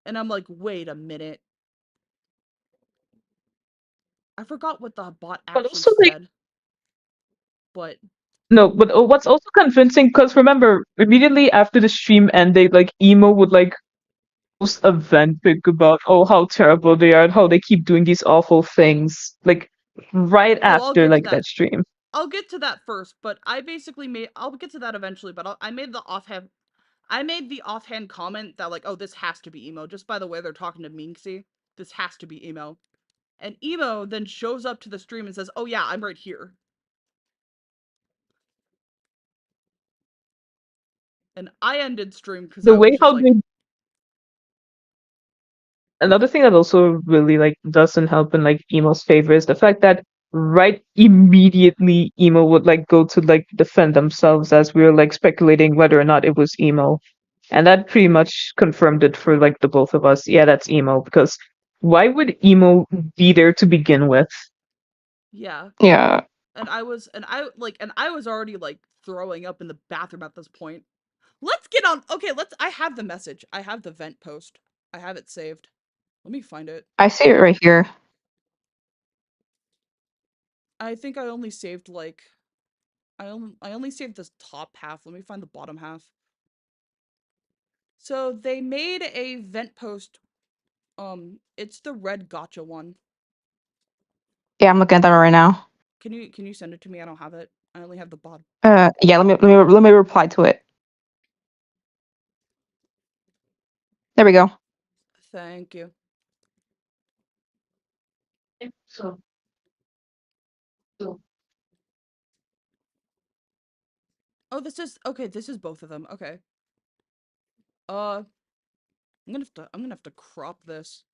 And I'm like, wait a minute. I forgot what the bot But actually also like said, but no, but what's also convincing, because remember, immediately after the stream ended, like emo would like post a vent pic about oh how terrible they are and how they keep doing these awful things. Like right oh, I'll after get to like that. that stream. I'll get to that first, but I basically I'll get to that eventually, but I made the offhand comment that like, oh, this has to be emo, just by the way they're talking to Minxie. This has to be emo. And emo then shows up to the stream and says, "Oh yeah, I'm right here." And I ended stream because The I was way just how like, they Another thing that also really like doesn't help in like emo's favor is the fact that right immediately emo would like go to like defend themselves as we were like speculating whether or not it was emo, and that pretty much confirmed it for like the both of us. Yeah, that's emo, because why would emo be there to begin with? yeah. Yeah. And I was already like throwing up in the bathroom at this point. Let's get on. Okay, I have the message. I have the vent post. I have it saved. Let me find it. I see it right here. I think I only saved like I only saved this top half. Let me find the bottom half. So they made a vent post. It's the red gotcha one. Yeah, I'm looking at that right now. Can you send it to me? I don't have it. I only have the bottom. Yeah, let me reply to it. There we go. Thank you. So, so Oh, this is okay. This is both of them. Okay. Uh, I'm gonna have to crop this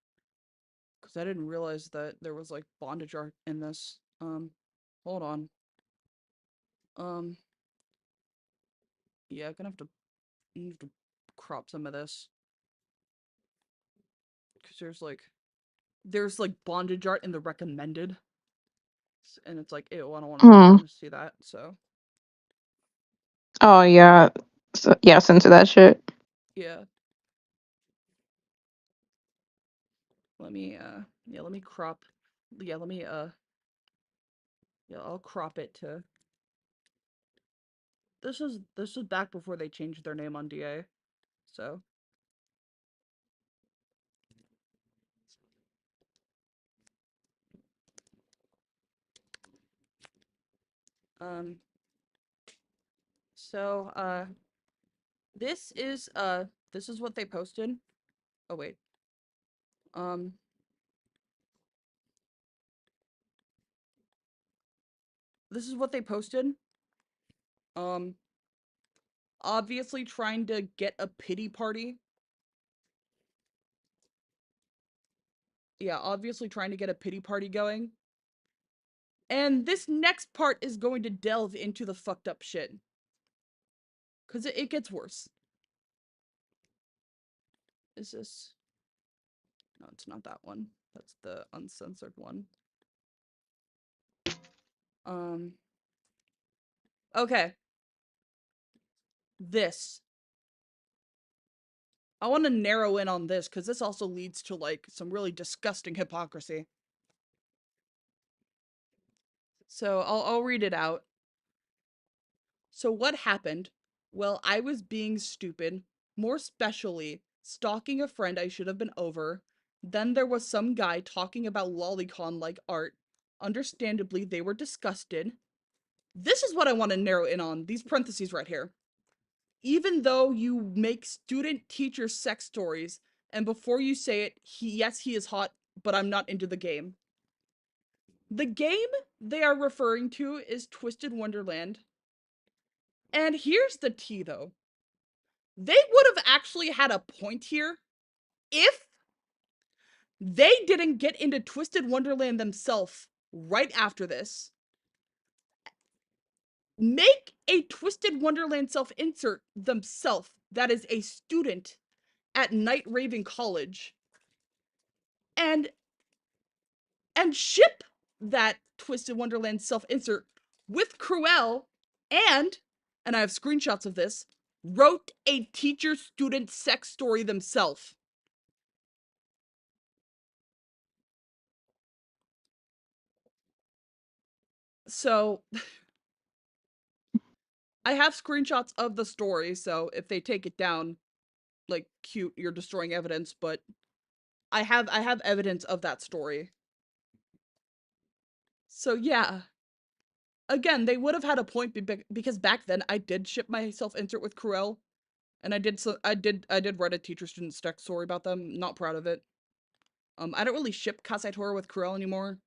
because I didn't realize that there was like bondage art in this. Hold on. Um, yeah, I'm gonna have to crop some of this because there's like bondage art in the recommended, and it's like, ew, I don't Hmm. want to see that. So Oh yeah. So, yeah, censor that shit. yeah, let me crop. Yeah, yeah, I'll crop it to. This was back before they changed their name on DA. So Um. So this is what they posted. Oh wait. Um. This is what they posted. Um. Obviously trying to get a pity party. Yeah, obviously trying to get a pity party going. And this next part is going to delve into the fucked up shit. Because it gets worse. Is this... No, it's not that one. That's the uncensored one. Okay. This. I want to narrow in on this, because this also leads to, like, some really disgusting hypocrisy. So, I'll read it out. So what happened? Well, I was being stupid, more specially, stalking a friend I should have been over. Then there was some guy talking about lolicon-like art. Understandably, they were disgusted. This is what I want to narrow in on, these parentheses right here. Even though you make student-teacher sex stories, and before you say it, yes, he is hot, but I'm not into the game. The game they are referring to is Twisted Wonderland. And here's the tea, though. They would have actually had a point here if they didn't get into Twisted Wonderland themselves right after this. Make a Twisted Wonderland self-insert themselves that is a student at Night Raven College and ship that Twisted Wonderland self-insert with Cruel and I have screenshots of this, wrote a teacher-student sex story themselves. So I have screenshots of the story, so if they take it down, like, cute, you're destroying evidence, but I have evidence of that story. So yeah. Again, they would have had a point because back then I did ship my self-insert with Cruel, and I did write a teacher-student sex story about them. Not proud of it. I don't really ship Kasaitora with Cruel anymore.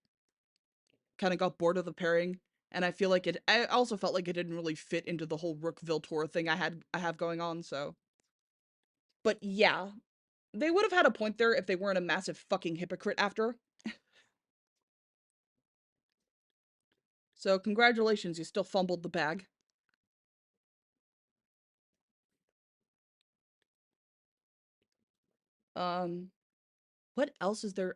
Kind of got bored of the pairing, and I feel like I also felt like it didn't really fit into the whole Rookville tour thing I have going on, so. But yeah, they would have had a point there if they weren't a massive fucking hypocrite after. So congratulations, you still fumbled the bag. What else is there?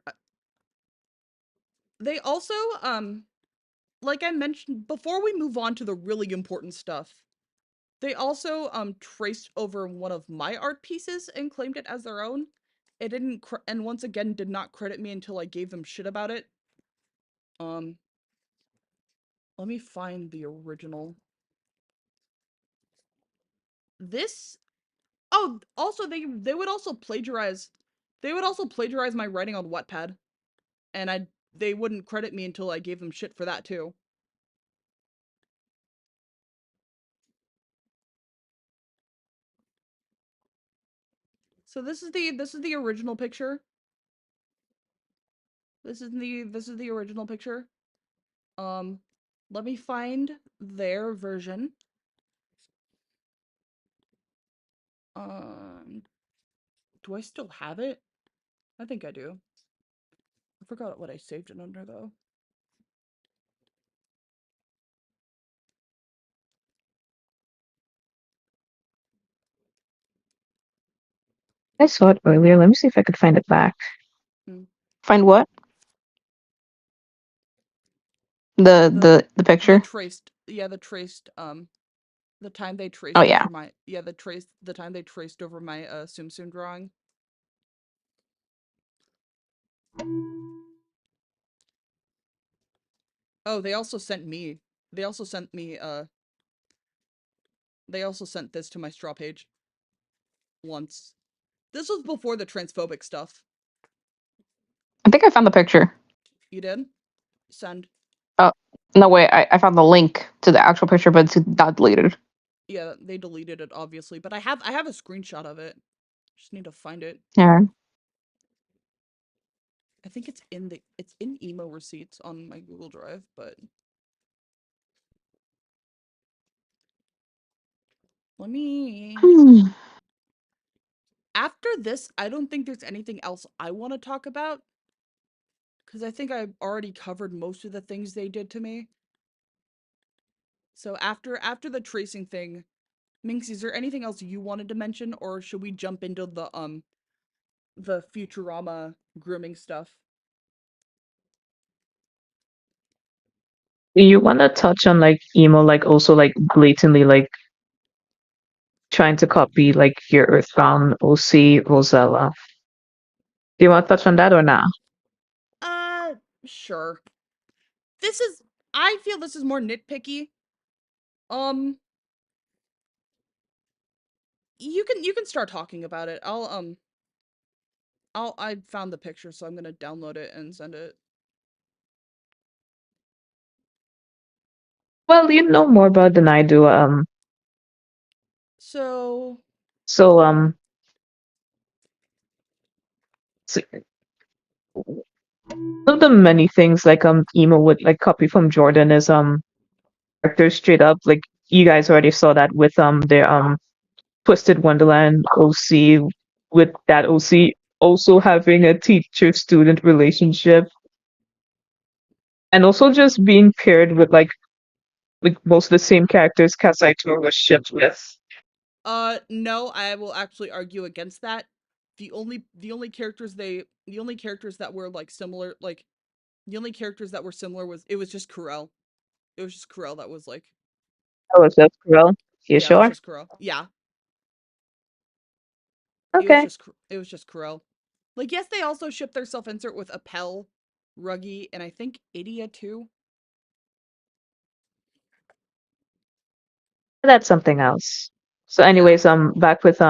They also, like I mentioned, before we move on to the really important stuff, they also, traced over one of my art pieces and claimed it as their own. It didn't, and once again, did not credit me until I gave them shit about it. Let me find the original. This, oh, also they would also plagiarize, my writing on Wattpad, and they wouldn't credit me until I gave them shit for that too. So this is the original picture. This is the original picture. Let me find their version. Do I still have it? I think I do. I forgot what I saved it under though. I saw it earlier. Let me see if I could find it back. Find what? The picture? The traced, the time they Oh traced yeah. over my, the time they traced over my, Tsum Tsum drawing. Oh, they also sent me, they also sent this to my straw page. Once. This was before the transphobic stuff. I think I found the picture. You did? Send. Oh, No way, I found the link to the actual picture, but it's not deleted. Yeah, they deleted it obviously, but I have a screenshot of it. Just need to find it. Yeah. I think it's in emo receipts on my Google Drive, but let me after this, I don't think there's anything else I want to talk about because I think I've already covered most of the things they did to me. So after the tracing thing, Minx, is there anything else you wanted to mention, or should we jump into the Futurama grooming stuff? Do you want to touch on like emo, like also like blatantly like trying to copy like your Earthbound OC Rosella? Do you want to touch on that or not? Uh, sure. This is I feel this is more nitpicky. Um, you can start talking about it. I found the picture, so I'm gonna download it and send it. Well, you know more about than I do. So, So so one of the many things like emo would like copy from Jordan is characters straight up like you guys already saw that with their Twisted Wonderland OC, with that OC also having a teacher student relationship and also just being paired with most of the same characters Kasaito was shipped with. no, I will actually argue against that. The only characters that were like similar, like the only characters that were similar was it was just Kurel. It was just Kurel that was like, Oh, is that Corel? You yeah, it was sure? just Kurel. Yeah, Okay. it was just Kurel. Like, yes, they also shipped their self insert with Appel, Ruggy, and I think Idia too. That's something else. So Yeah, anyways, back with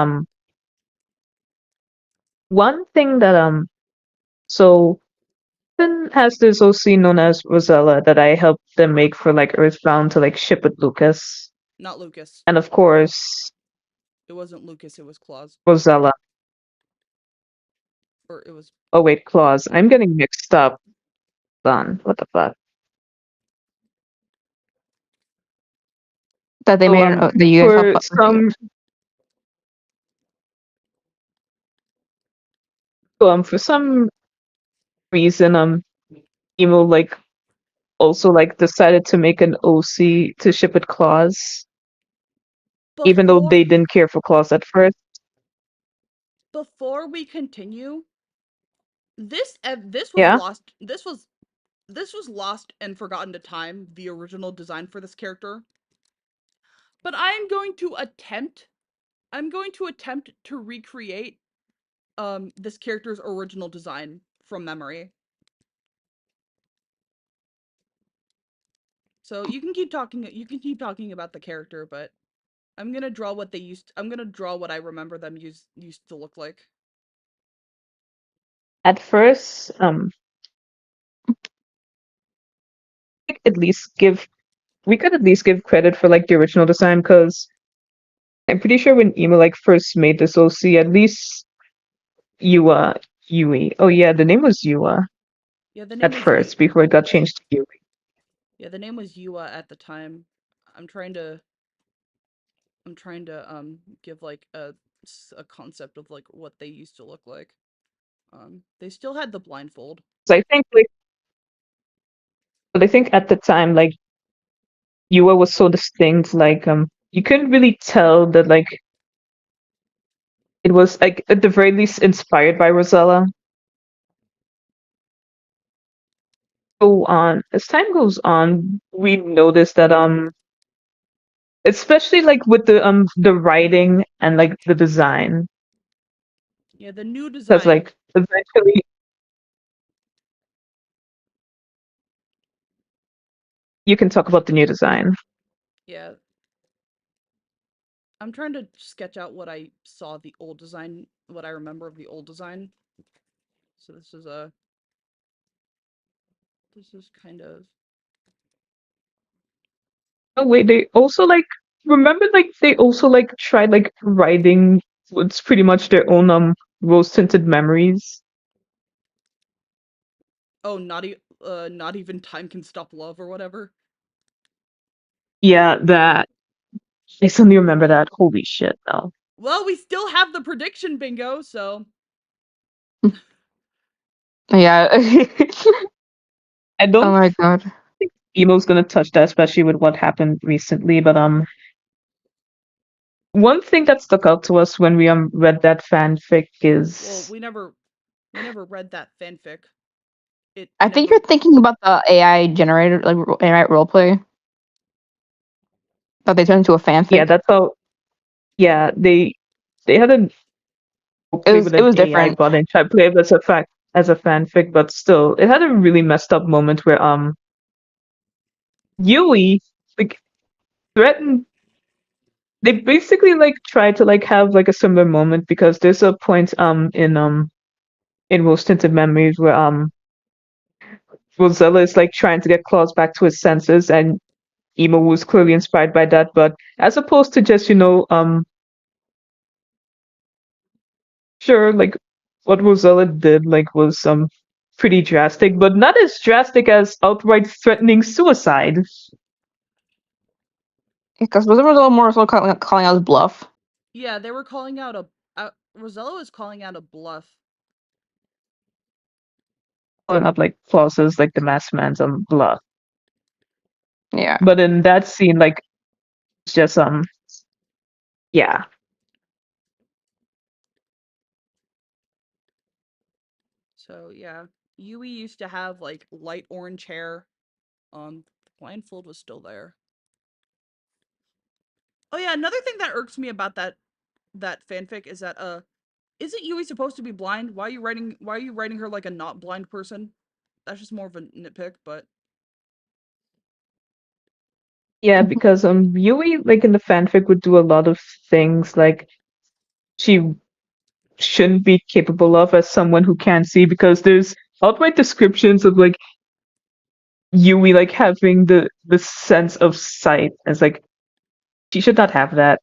one thing that so Finn has this OC known as Rosella that I helped them make for like Earthbound to like ship with Lucas. not Lucas. And of course, It wasn't Lucas. It was Claus, Rosella. or it was Oh wait, Claus. I'm getting mixed up. Done. What the fuck? That they So made that you guys helped for make. for some reason Emo like also like decided to make an OC to ship with Claus, even though before they didn't care for Claus at first. before we continue. This was Yeah, lost. This was lost and forgotten to time. The original design for this character, but I'm going to attempt to recreate this character's original design from memory. So you can keep talking about the character, but I'm gonna draw what I remember them used to look like. at first, at least give we could at least give credit for like the original design because I'm pretty sure when Emo like first made this OC, at least Yui. Oh yeah, the name was Yua Yeah, the name at was you. first before it got changed to Yui. Yeah, the name was Yua at the time. I'm trying to give like a concept of like what they used to look like. They still had the blindfold. So I think like, but I think at the time like Yua was so distinct, like you couldn't really tell that like it was like at the very least inspired by Rosella. Go on as time goes on, we notice that especially like with the writing and like the design, Yeah, the new because design. like eventually you can talk about the new design. Yeah, I'm trying to sketch out what I saw the old design, what I remember of the old design. So this is kind of Oh wait, they also like remember like they also like tried like writing what's pretty much their own rose tinted memories. Oh, not even time can stop love or whatever. Yeah, that I suddenly remember that. Holy shit, though. Well, we still have the prediction bingo, so Yeah. I Oh don't my god. think Emo's gonna touch that, especially with what happened recently. But one thing that stuck out to us when we read that fanfic well, is we never read that fanfic. It I think never. you're thinking about the AI generated like AI roleplay that they turned into a yeah, fanfic. that's how yeah they had a play with It an was AI different. bot and tried to play it as a fanfic, but still, it had a really messed up moment where Yui like threatened. They basically like try to like have like a similar moment because there's a point in Rose Tinted Memories where Rosella is like trying to get Claus back to his senses and Emo was clearly inspired by that, but as opposed to just, sure, like what Rosella did like was pretty drastic, but not as drastic as outright threatening suicide. Because was a little more so calling out his bluff. Yeah, they were calling out a. Rosella was calling out a bluff. Calling out like Claus's like the masked man's bluff. Yeah. But in that scene, like it's just yeah. So yeah, Yui used to have like light orange hair. The blindfold was still there. Oh yeah, another thing that irks me about that fanfic is that isn't Yui supposed to be blind? Why are you writing her like a not blind person? That's just more of a nitpick, but Yeah, because Yui like in the fanfic would do a lot of things like she shouldn't be capable of as someone who can't see because there's outright descriptions of like Yui like having the sense of sight as like she should not have that.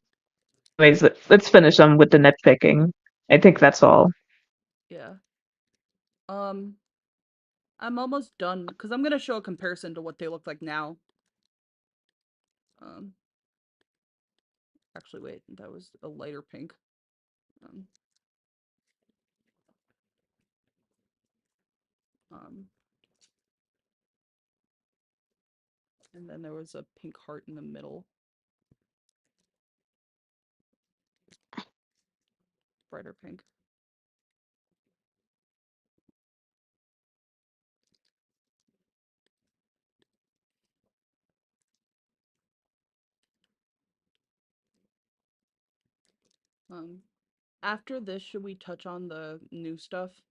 Anyways, let's finish with the nitpicking. I think that's all. yeah. Um I'm almost done because I'm gonna show a comparison to what they look like now. Um actually wait, that was a lighter pink. Um um and then there was a pink heart in the middle, brighter pink. Um After this, should we touch on the new stuff?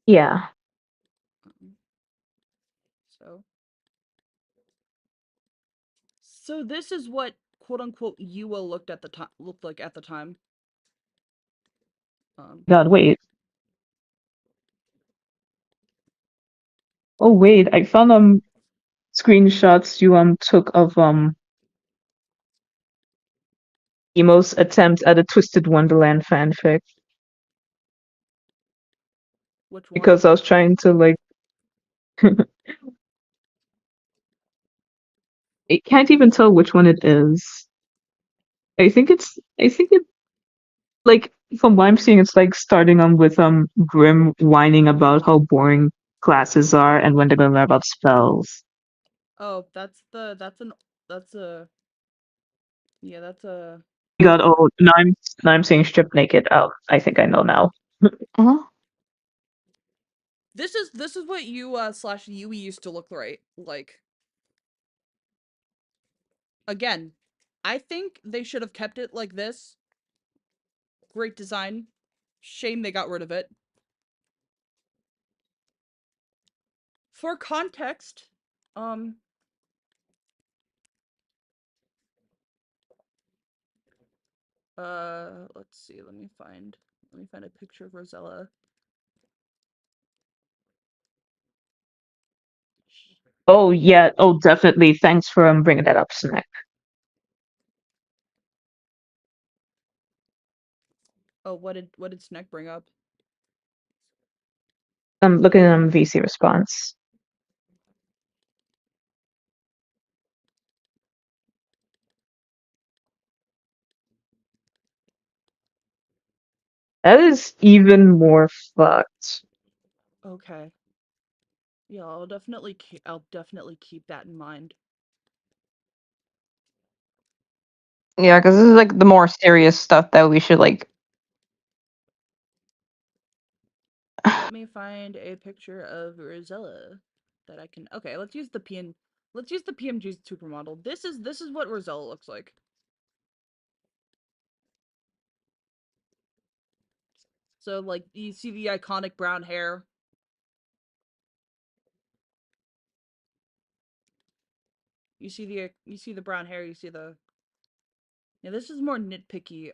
Yeah. Um, so so this is what quote unquote Yua looked like at the time. Um God, wait. Oh wait, I found screenshots you took of Emo's attempt at a Twisted Wonderland fanfic which one? because I was trying to like I can't even tell which one it is. I think it like from what I'm seeing it's like starting on with Grim whining about how boring classes are and when they're gonna learn about spells. Oh, that's a yeah, that's a God, oh now I'm seeing strip naked. Oh, I think I know now. Uh-huh. this is what Yui used to look like. Again, I think they should have kept it like this. Great design. Shame they got rid of it. For context, um let's see, let me find a picture of Rosella. Oh yeah. Oh, definitely. Thanks for bringing that up, Snack. Oh, what did Snack bring up? I'm looking at VC response. That is even more fucked. Okay. Yeah, I'll definitely keep that in mind. Yeah, because this is like the more serious stuff that we should like. Let me find a picture of Rosella that I can. Okay, let's use the PMG supermodel. This is what Rosella looks like. So like you see the iconic brown hair. You see the brown hair, you see the. Yeah, this is more nitpicky.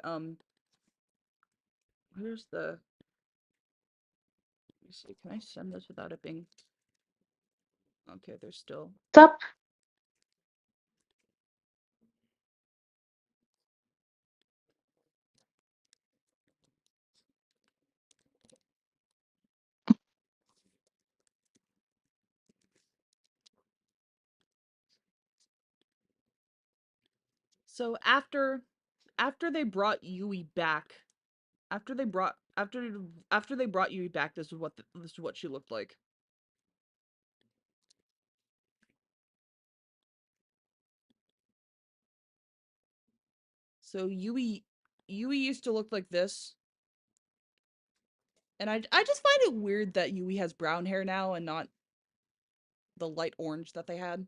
Where's the. Let me see. Can I send this without it being. Okay, there's still. Stop. So after they brought Yui back, after they brought Yui back, this is what she looked like. So Yui used to look like this, and I just find it weird that Yui has brown hair now and not the light orange that they had.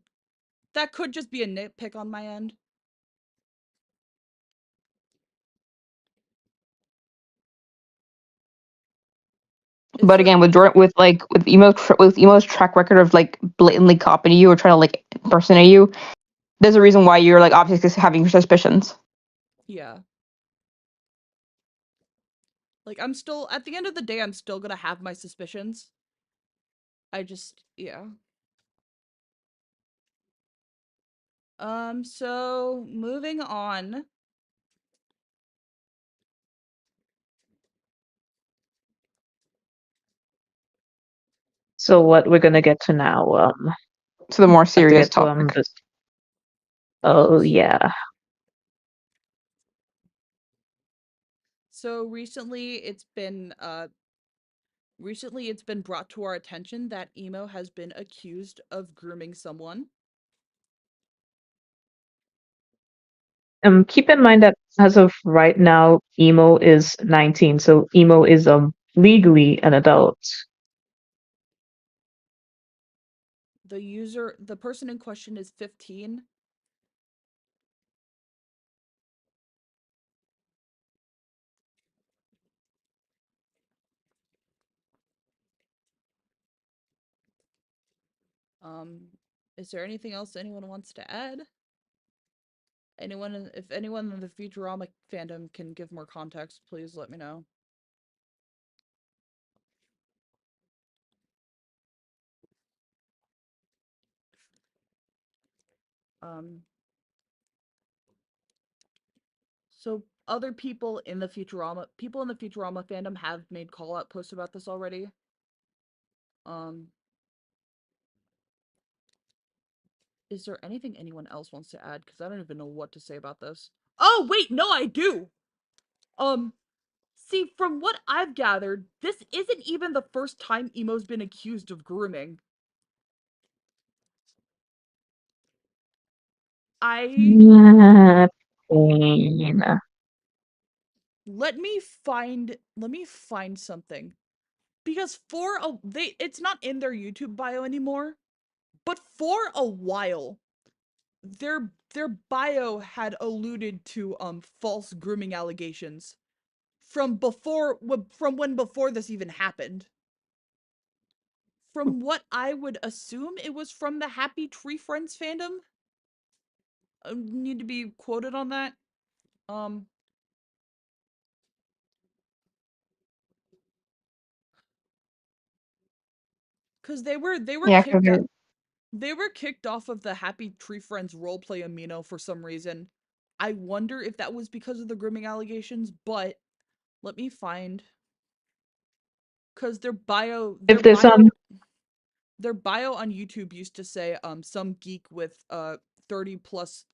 That could just be a nitpick on my end. Is But there again, with Jordan, with Emo's track record of like blatantly copying you or trying to like impersonate you, there's a reason why you're like obviously having suspicions. yeah. Like I'm still at the end of the day I'm still going to have my suspicions. I just yeah. So moving on. So what we're gonna get to now? To the more Have to serious get to topic. this. Oh Yes. yeah. So recently it's been brought to our attention that Emo has been accused of grooming someone. Keep in mind that as of right now, Emo is 19, so Emo is legally an adult. The person in question is 15. Um, is there anything else anyone wants to add? If anyone in the Futurama fandom can give more context, please let me know. Um, so other people in the Futurama fandom have made call out posts about this already. Um, is there anything anyone else wants to add? Because I don't even know what to say about this. Oh wait, no, I do. Um, See, from what I've gathered, this isn't even the first time Emo's been accused of grooming. I Yeah, pain. let me find something. Because it's not in their YouTube bio anymore, but for a while their bio had alluded to false grooming allegations from when before this even happened. From what I would assume it was from the Happy Tree Friends fandom. I need to be quoted on that. Um, because they were Yeah, kicked out. They were kicked off of the Happy Tree Friends roleplay amino for some reason. I wonder if that was because of the grooming allegations, but let me find because If there's their bio on YouTube used to say some geek with 30 plus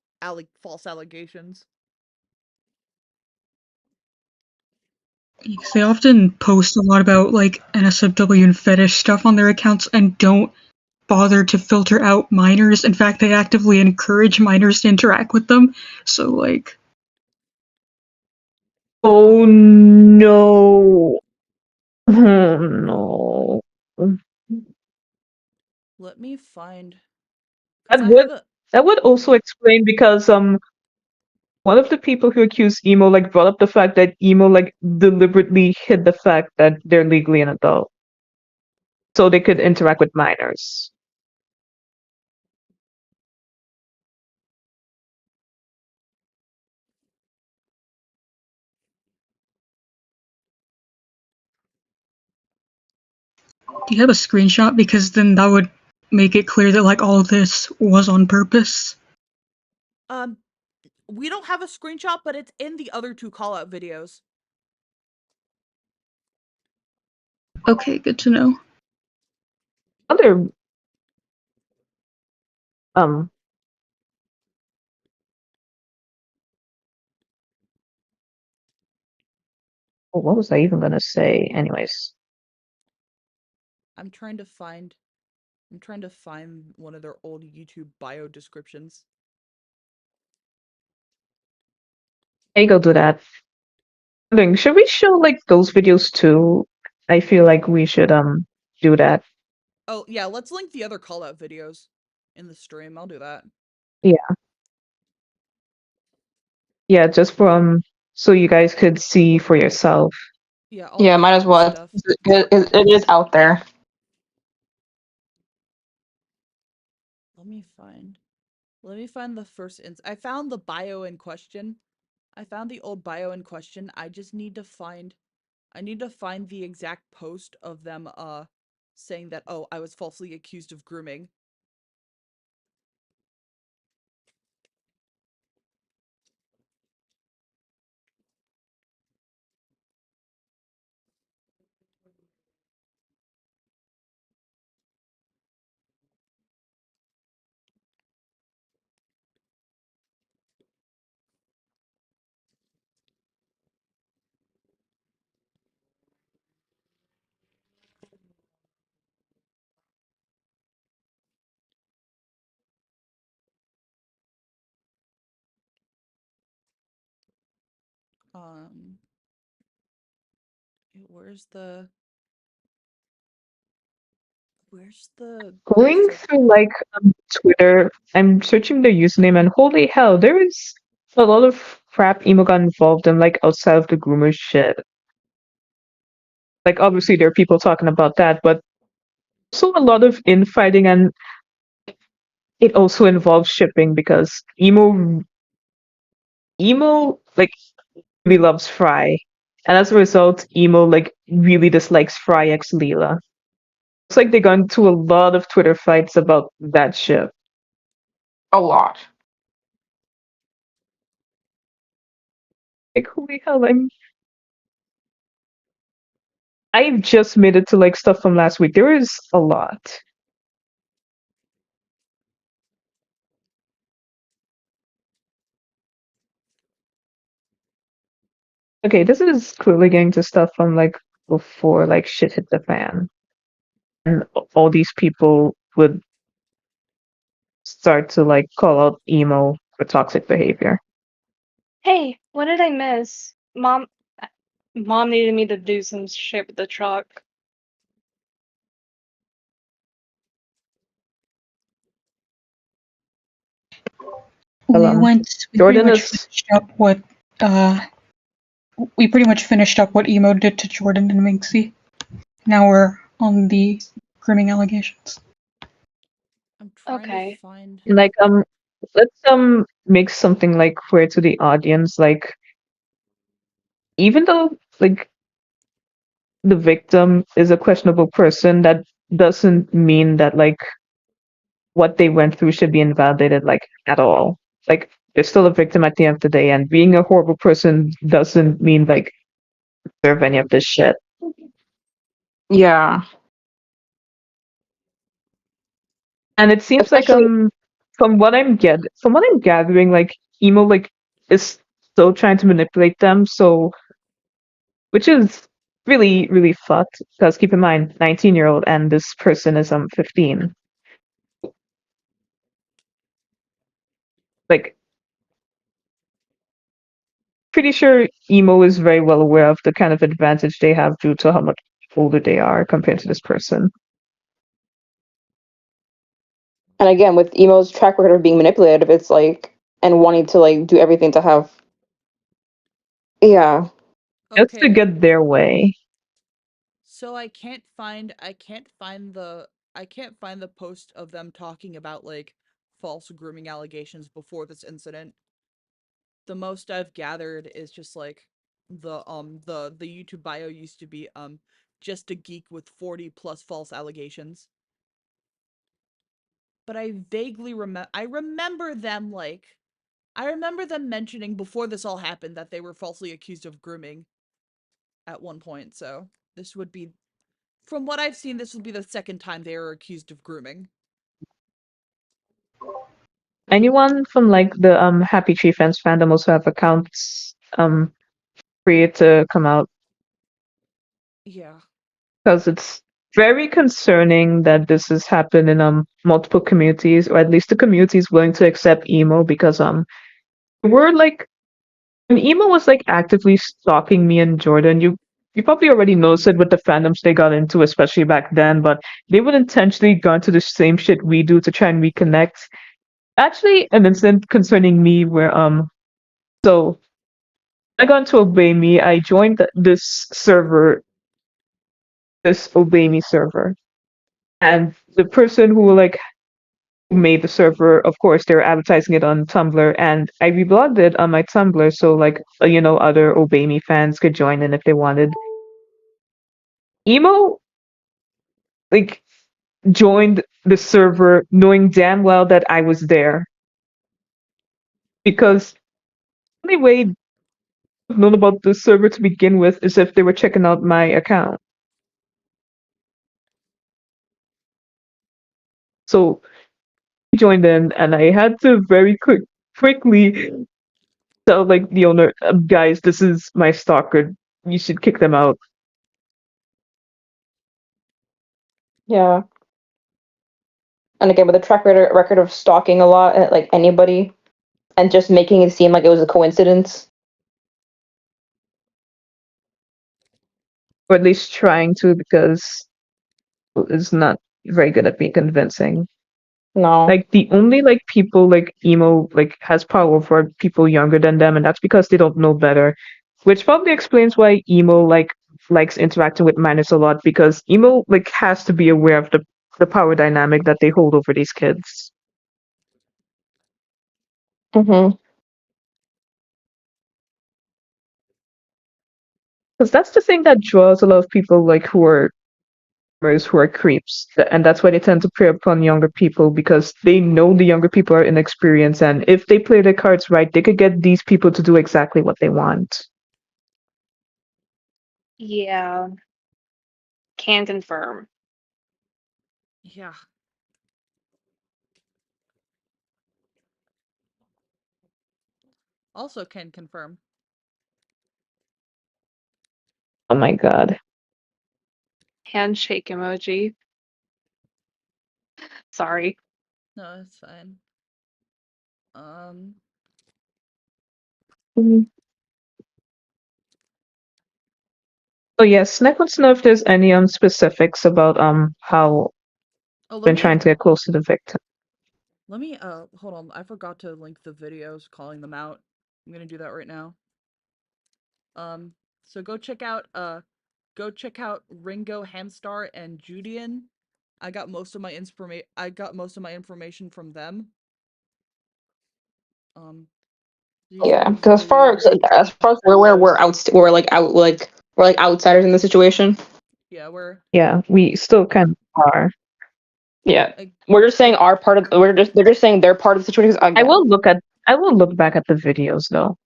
false allegations. They often post a lot about like NSFW and fetish stuff on their accounts and don't bother to filter out minors. In fact, they actively encourage minors to interact with them. So like, oh no. Oh no. Let me find because That I have would a that would also explain because one of the people who accused Emo like brought up the fact that Emo like deliberately hid the fact that they're legally an adult so they could interact with minors. do you have a screenshot? Because then that would make it clear that like all of this was on purpose. um we don't have a screenshot, but it's in the other two call out videos. Okay, good to know. Other um what was I even gonna say? Anyways, I'm trying to find one of their old YouTube bio descriptions. I go do that. Should we show like those videos too? I feel like we should do that. Oh, yeah, let's link the other call out videos in the stream. I'll do that. Yeah, yeah, just from so you guys could see for yourself. Yeah, all the Yeah, might as grooming well. stuff. It is out there. Let me find. Let me find the first I found the bio in question. I found the old bio in question. I just need to find the exact post of them saying that, oh, I was falsely accused of grooming. Um where's the Going poster? through like Twitter, I'm searching their username, and holy hell, there is a lot of crap emo got involved in, like outside of the groomer shit. Like obviously there are people talking about that, but also a lot of infighting, and it also involves shipping because emo like really loves Fry, and as a result, emo like really dislikes Fry X Leela. It's like they got into a lot of Twitter fights about that ship. A lot. Like holy hell, I've just made it to like stuff from last week. There is a lot. Okay, this is clearly getting to stuff from like before like shit hit the fan. And all these people would start to like call out emo for toxic behavior. Hey, what did I miss? Mom needed me to do some shit with the truck. Well, We went. We pretty Jordan much is finished up what. We pretty much finished up what emo did to Jordan and Minxie. Now we're on the grooming allegations. I'm trying to Okay. find like let's make something like clear to the audience. Like even though like the victim is a questionable person, that doesn't mean that like what they went through should be invalidated, like, at all. Like, they're still a victim at the end of the day, and being a horrible person doesn't mean, like, deserve any of this shit. Yeah. And it seems like Especially from what I'm gathering, like, emo, like, is still trying to manipulate them, so which is really, really fucked, because keep in mind, 19-year-old and this person is 15. Like, pretty sure emo is very well aware of the kind of advantage they have due to how much older they are compared to this person. and again with emo's track record of being manipulative, it's like and wanting to like do everything to have yeah. Just to Okay, get their way. so I can't find the post of them talking about like false grooming allegations before this incident. The most I've gathered is just like the YouTube bio used to be just a geek with 40 plus false allegations. But I remember them mentioning before this all happened that they were falsely accused of grooming at one point. So this would be, from what I've seen, this would be the second time they were accused of grooming. Anyone from like the Happy Tree Friends fandom also have accounts free to come out, Yeah. because it's very concerning that this has happened in multiple communities, or at least the communities willing to accept emo, because we're like when emo was like actively stalking me and Jordan, you probably already noticed it with the fandoms they got into, especially back then, but they would intentionally go into the same shit we do to try and reconnect. Actually, an incident concerning me where so I got into Obey Me, I joined this server, this Obey Me server. And the person who like made the server, of course, they were advertising it on Tumblr, and I reblogged it on my Tumblr so like other Obey Me fans could join in if they wanted. Emo like joined the server knowing damn well that I was there, because the only way I've known about the server to begin with is if they were checking out my account. So I joined in, and I had to very quickly tell like the owner, guys, this is my stalker. You should kick them out. Yeah. And again with a record of stalking a lot at like anybody and just making it seem like it was a coincidence. Or at least trying to, because it's not very good at being convincing. No. Like the only like people like emo like has power over people younger than them, and that's because they don't know better. Which probably explains why emo like likes interacting with minors a lot, because emo like has to be aware of the power dynamic that they hold over these kids. Mm-hmm. Because that's the thing that draws a lot of people like who are creeps, and that's why they tend to prey upon younger people, because they know the younger people are inexperienced, and if they play their cards right, they could get these people to do exactly what they want. Yeah, can confirm. Yeah. Also can confirm. Oh my god. Handshake emoji. Sorry. No, it's fine. Um Mhm. So yes, Nick wants to know if there's any specifics about how oh been trying to get close to the victim. let me hold on. I forgot to link the videos calling them out. I'm going to do that right now. So go check out Ringo Hamstar and Judian. I got most of my information from them. Um these Yeah. are Because videos. as far as we're like outsiders in the situation. Yeah, Yeah, we still kind of are. Yeah, Like, we're just saying our part of. They're just saying their part of the situation. I Again, will look back at the videos though.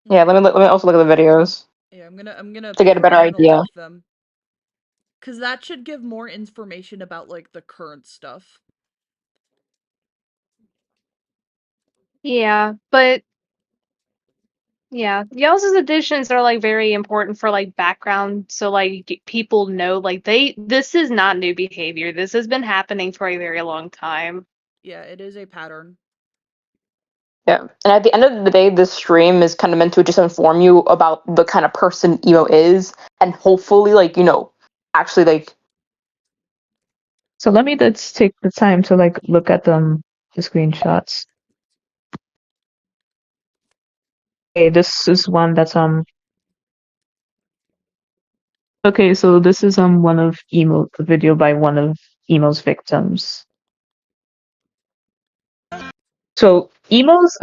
yeah. Let me also look at the videos yeah, I'm gonna to get a better I'm gonna idea. link them. Cause that should give more information about like the current stuff. Yeah, but yeah, Yells' additions are like very important for like background, so like people know like this is not new behavior. This has been happening for a very long time. Yeah, it is a pattern. Yeah, and at the end of the day, this stream is kind of meant to just inform you about the kind of person emo is, and hopefully, like actually like So let me just take the time to like look at the screenshots. Okay, this is one that's okay, so this is one of emo a video by one of emo's victims. So emo's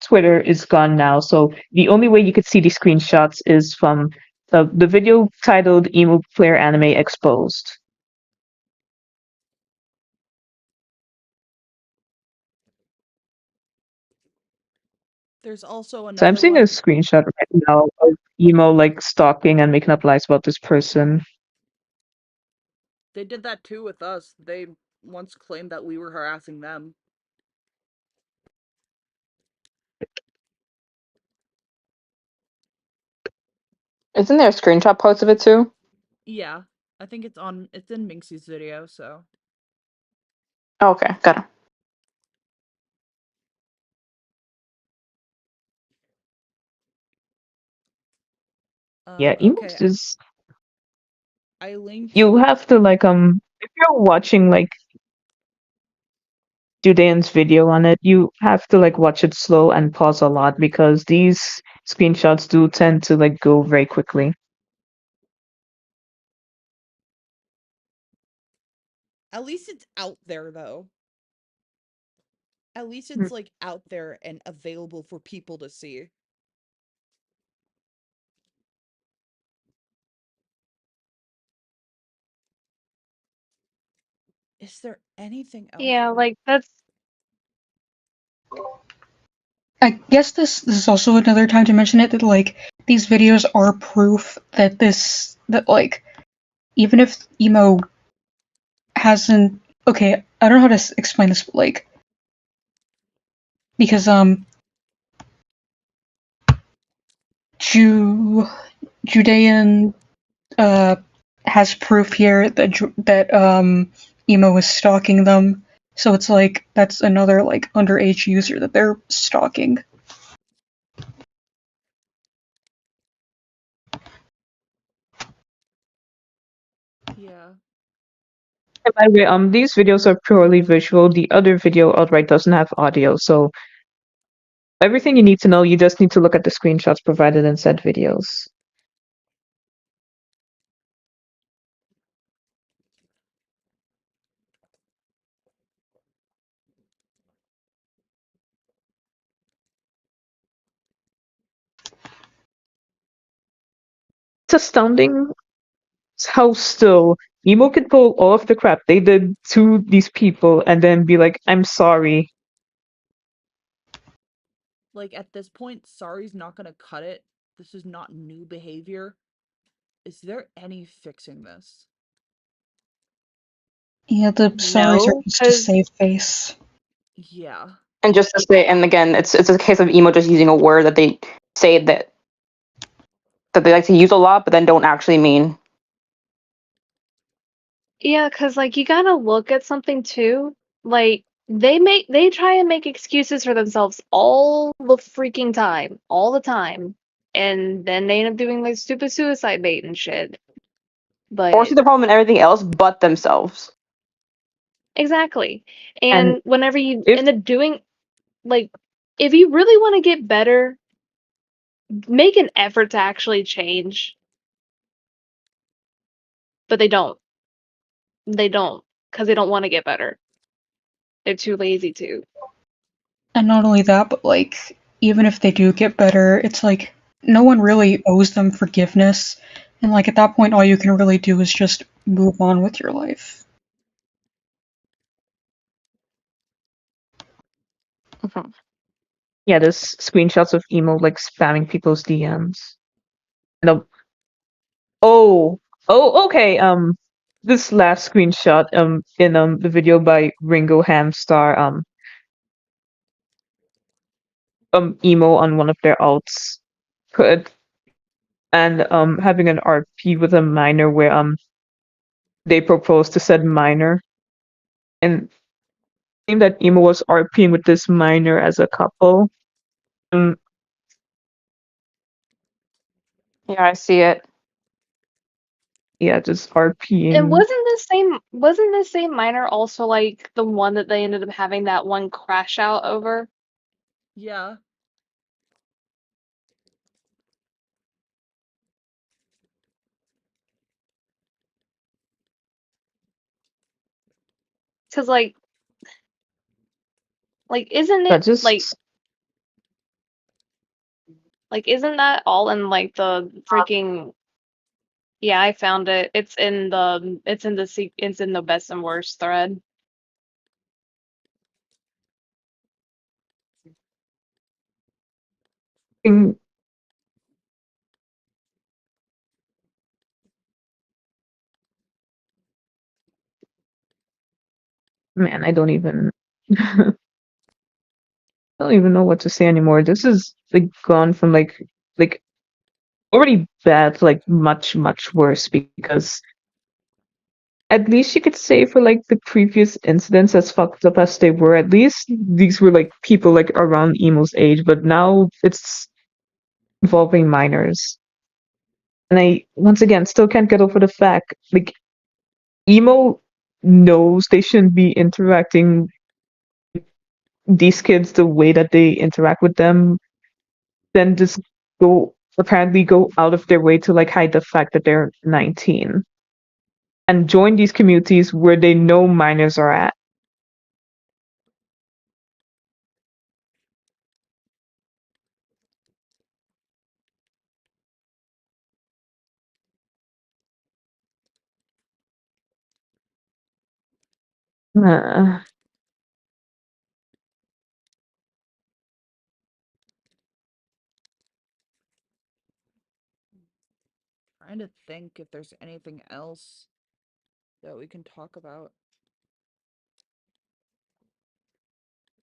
Twitter is gone now, so the only way you could see the screenshots is from the video titled Emoplayer Anime Exposed. There's also So I'm another seeing a one. screenshot right now of emo like stalking and making up lies about this person. They did that too with us. They once claimed that we were harassing them. isn't there a screenshot post of it too? Yeah, I think it's in Minxie's video, so. Oh, okay, got it. Yeah, emo Okay, is I linked. you have to like if you're watching like Judean's video on it, you have to like watch it slow and pause a lot because these screenshots do tend to like go very quickly. At least it's out there, though. At least Hmm. it's like out there and available for people to see. Is there anything else Yeah, we. like that's I guess this is also another time to mention it that like these videos are proof that like even if emo hasn't, okay, I don't know how to explain this, but like because Judean has proof here that emo is stalking them, so it's like that's another like underage user that they're stalking. Yeah. And by the way, these videos are purely visual. The other video outright doesn't have audio, so everything you need to know, you just need to look at the screenshots provided in said videos. It's astounding how still emo could pull all of the crap they did to these people and then be like, I'm sorry. Like, at this point, sorry's not gonna cut it. This is not new behavior. Is there any fixing this? Yeah, the sorries are no, just to because save face. Yeah. And just to say, and again, it's a case of emo just using a word that they say that they like to use a lot, but then don't actually mean. yeah, because like you gotta look at something too. Like they try and make excuses for themselves all the freaking time, all the time, and then they end up doing like stupid suicide bait and shit. Or see But the problem in everything else but themselves. exactly, And and whenever you if end up doing like, if you really want to get better, make an effort to actually change. But they don't. They don't because they don't want to get better. They're too lazy to. And not only that, but like even if they do get better, it's like no one really owes them forgiveness. And like at that point all you can really do is just move on with your life. Yeah, there's screenshots of emo like spamming people's DMs. No. Oh, okay. This last screenshot in the video by Ringo Hamstar emo on one of their alts put and having an RP with a minor where they proposed to said minor and claimed that emo was RPing with this minor as a couple. Um, Yeah, I see it. yeah, just And RPing. wasn't the same minor also like the one that they ended up having that one crash out over? Yeah. Because isn't That it just isn't that all in like the freaking yeah, I found it. It's in the best and worst thread. thing- man, I don't even I don't even know what to say anymore. This is like gone from like already bad to like much worse because at least you could say for like the previous incidents as fucked up as they were, at least these were like people like around emo's age, but now it's involving minors. And I once again still can't get over the fact like emo knows they shouldn't be interacting these kids the way that they interact with them, then just go out of their way to like hide the fact that they're 19 and join these communities where they know minors are at. Uh, Trying to think if there's anything else that we can talk about.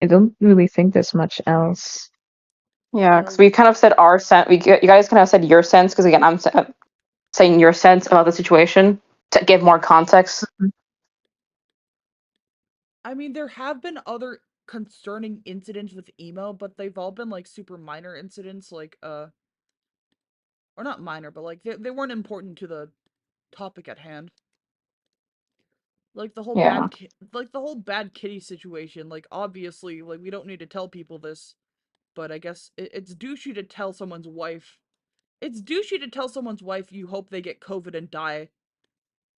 I don't really think there's much else. Yeah, because we kind of said our sense. You guys kind of said your sense. Because again, I'm saying your sense about the situation to give more context. I mean, there have been other concerning incidents with emo, but they've all been like super minor incidents, like or not minor, but like they weren't important to the topic at hand. Like the whole Yeah. like the whole bad kitty situation. Like obviously, like we don't need to tell people this, but I guess it's douchey to tell someone's wife. It's douchey to tell someone's wife you hope they get COVID and die,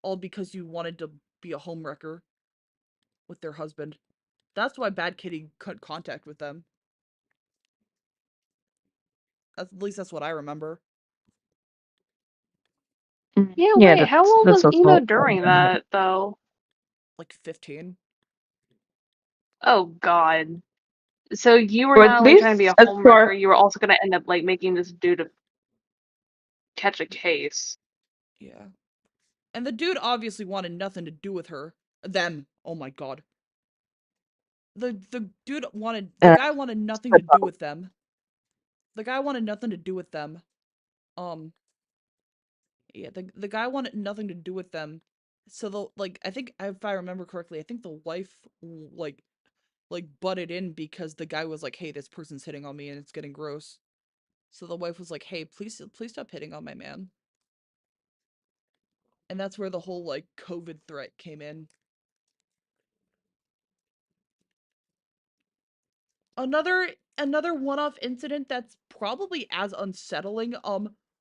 all because you wanted to be a homewrecker with their husband. That's why Bad Kitty cut contact with them. At least that's what I remember. Mhm. Yeah, Yeah, wait, how old that's was Emo also during that though? Like 15. Oh God. So you were or at not only trying to be least a as homewrecker, far you were also gonna end up like making this dude catch a case. Yeah. And the dude obviously wanted nothing to do with her. Them. Oh my god. The dude wanted the uh, guy wanted nothing to do with them. The guy wanted nothing to do with them. Um yeah, the guy wanted nothing to do with them. So the like I think if I remember correctly, I think the wife like butted in because the guy was like, "Hey, this person's hitting on me and it's getting gross." So the wife was like, "Hey, please stop hitting on my man." And that's where the whole like COVID threat came in. Another one-off incident that's probably as unsettling.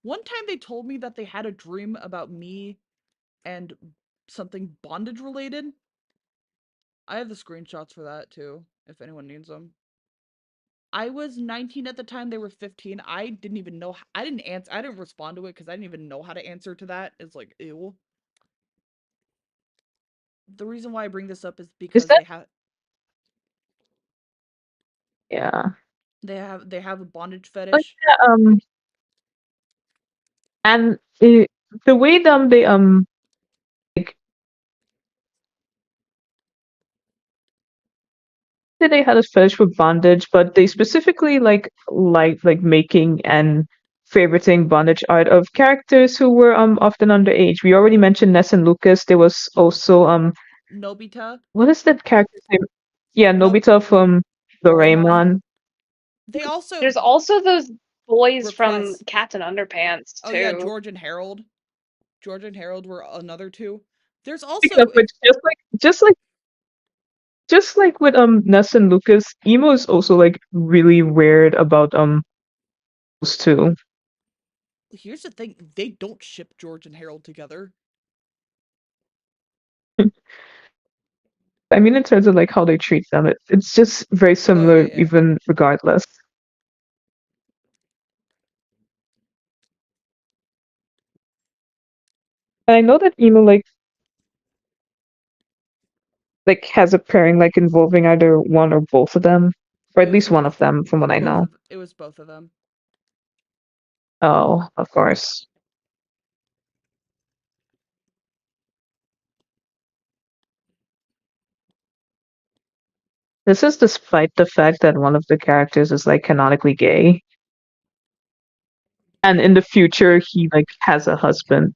One time they told me that they had a dream about me and something bondage related. I have the screenshots for that too, if anyone needs them. I was 19 at the time, they were 15. I didn't even know I didn't answer I didn't respond to it because I didn't even know how to answer to that. It's like, ew. The reason why I bring this up is is because that they have Yeah. They have a bondage Like fetish. yeah, and the way they like they had a fetish for bondage, but they specifically like making and favoriting bondage art of characters who were often underage. We already mentioned Ness and Lucas. There was also Nobita, what is that character's name? Yeah, no Nobita from Doraemon. Doraemon. They also There's also those boys from repress. Captain Underpants Oh yeah, too. George and Harold. George and Harold were another two. There's Speaking of also which, just like with Ness and Lucas, emo is also like really weird about those two. here's the thing, they don't ship George and Harold together. I mean, in terms of like how they treat them, it's just very Oh yeah, similar, yeah. even regardless. And I know that emo like has a pairing like involving either one or both of them, or It at was least one both of them, from it what was I both know. of it was both of them. Oh, of course. This is despite the fact that one of the characters is like canonically gay, and in the future he like has a husband.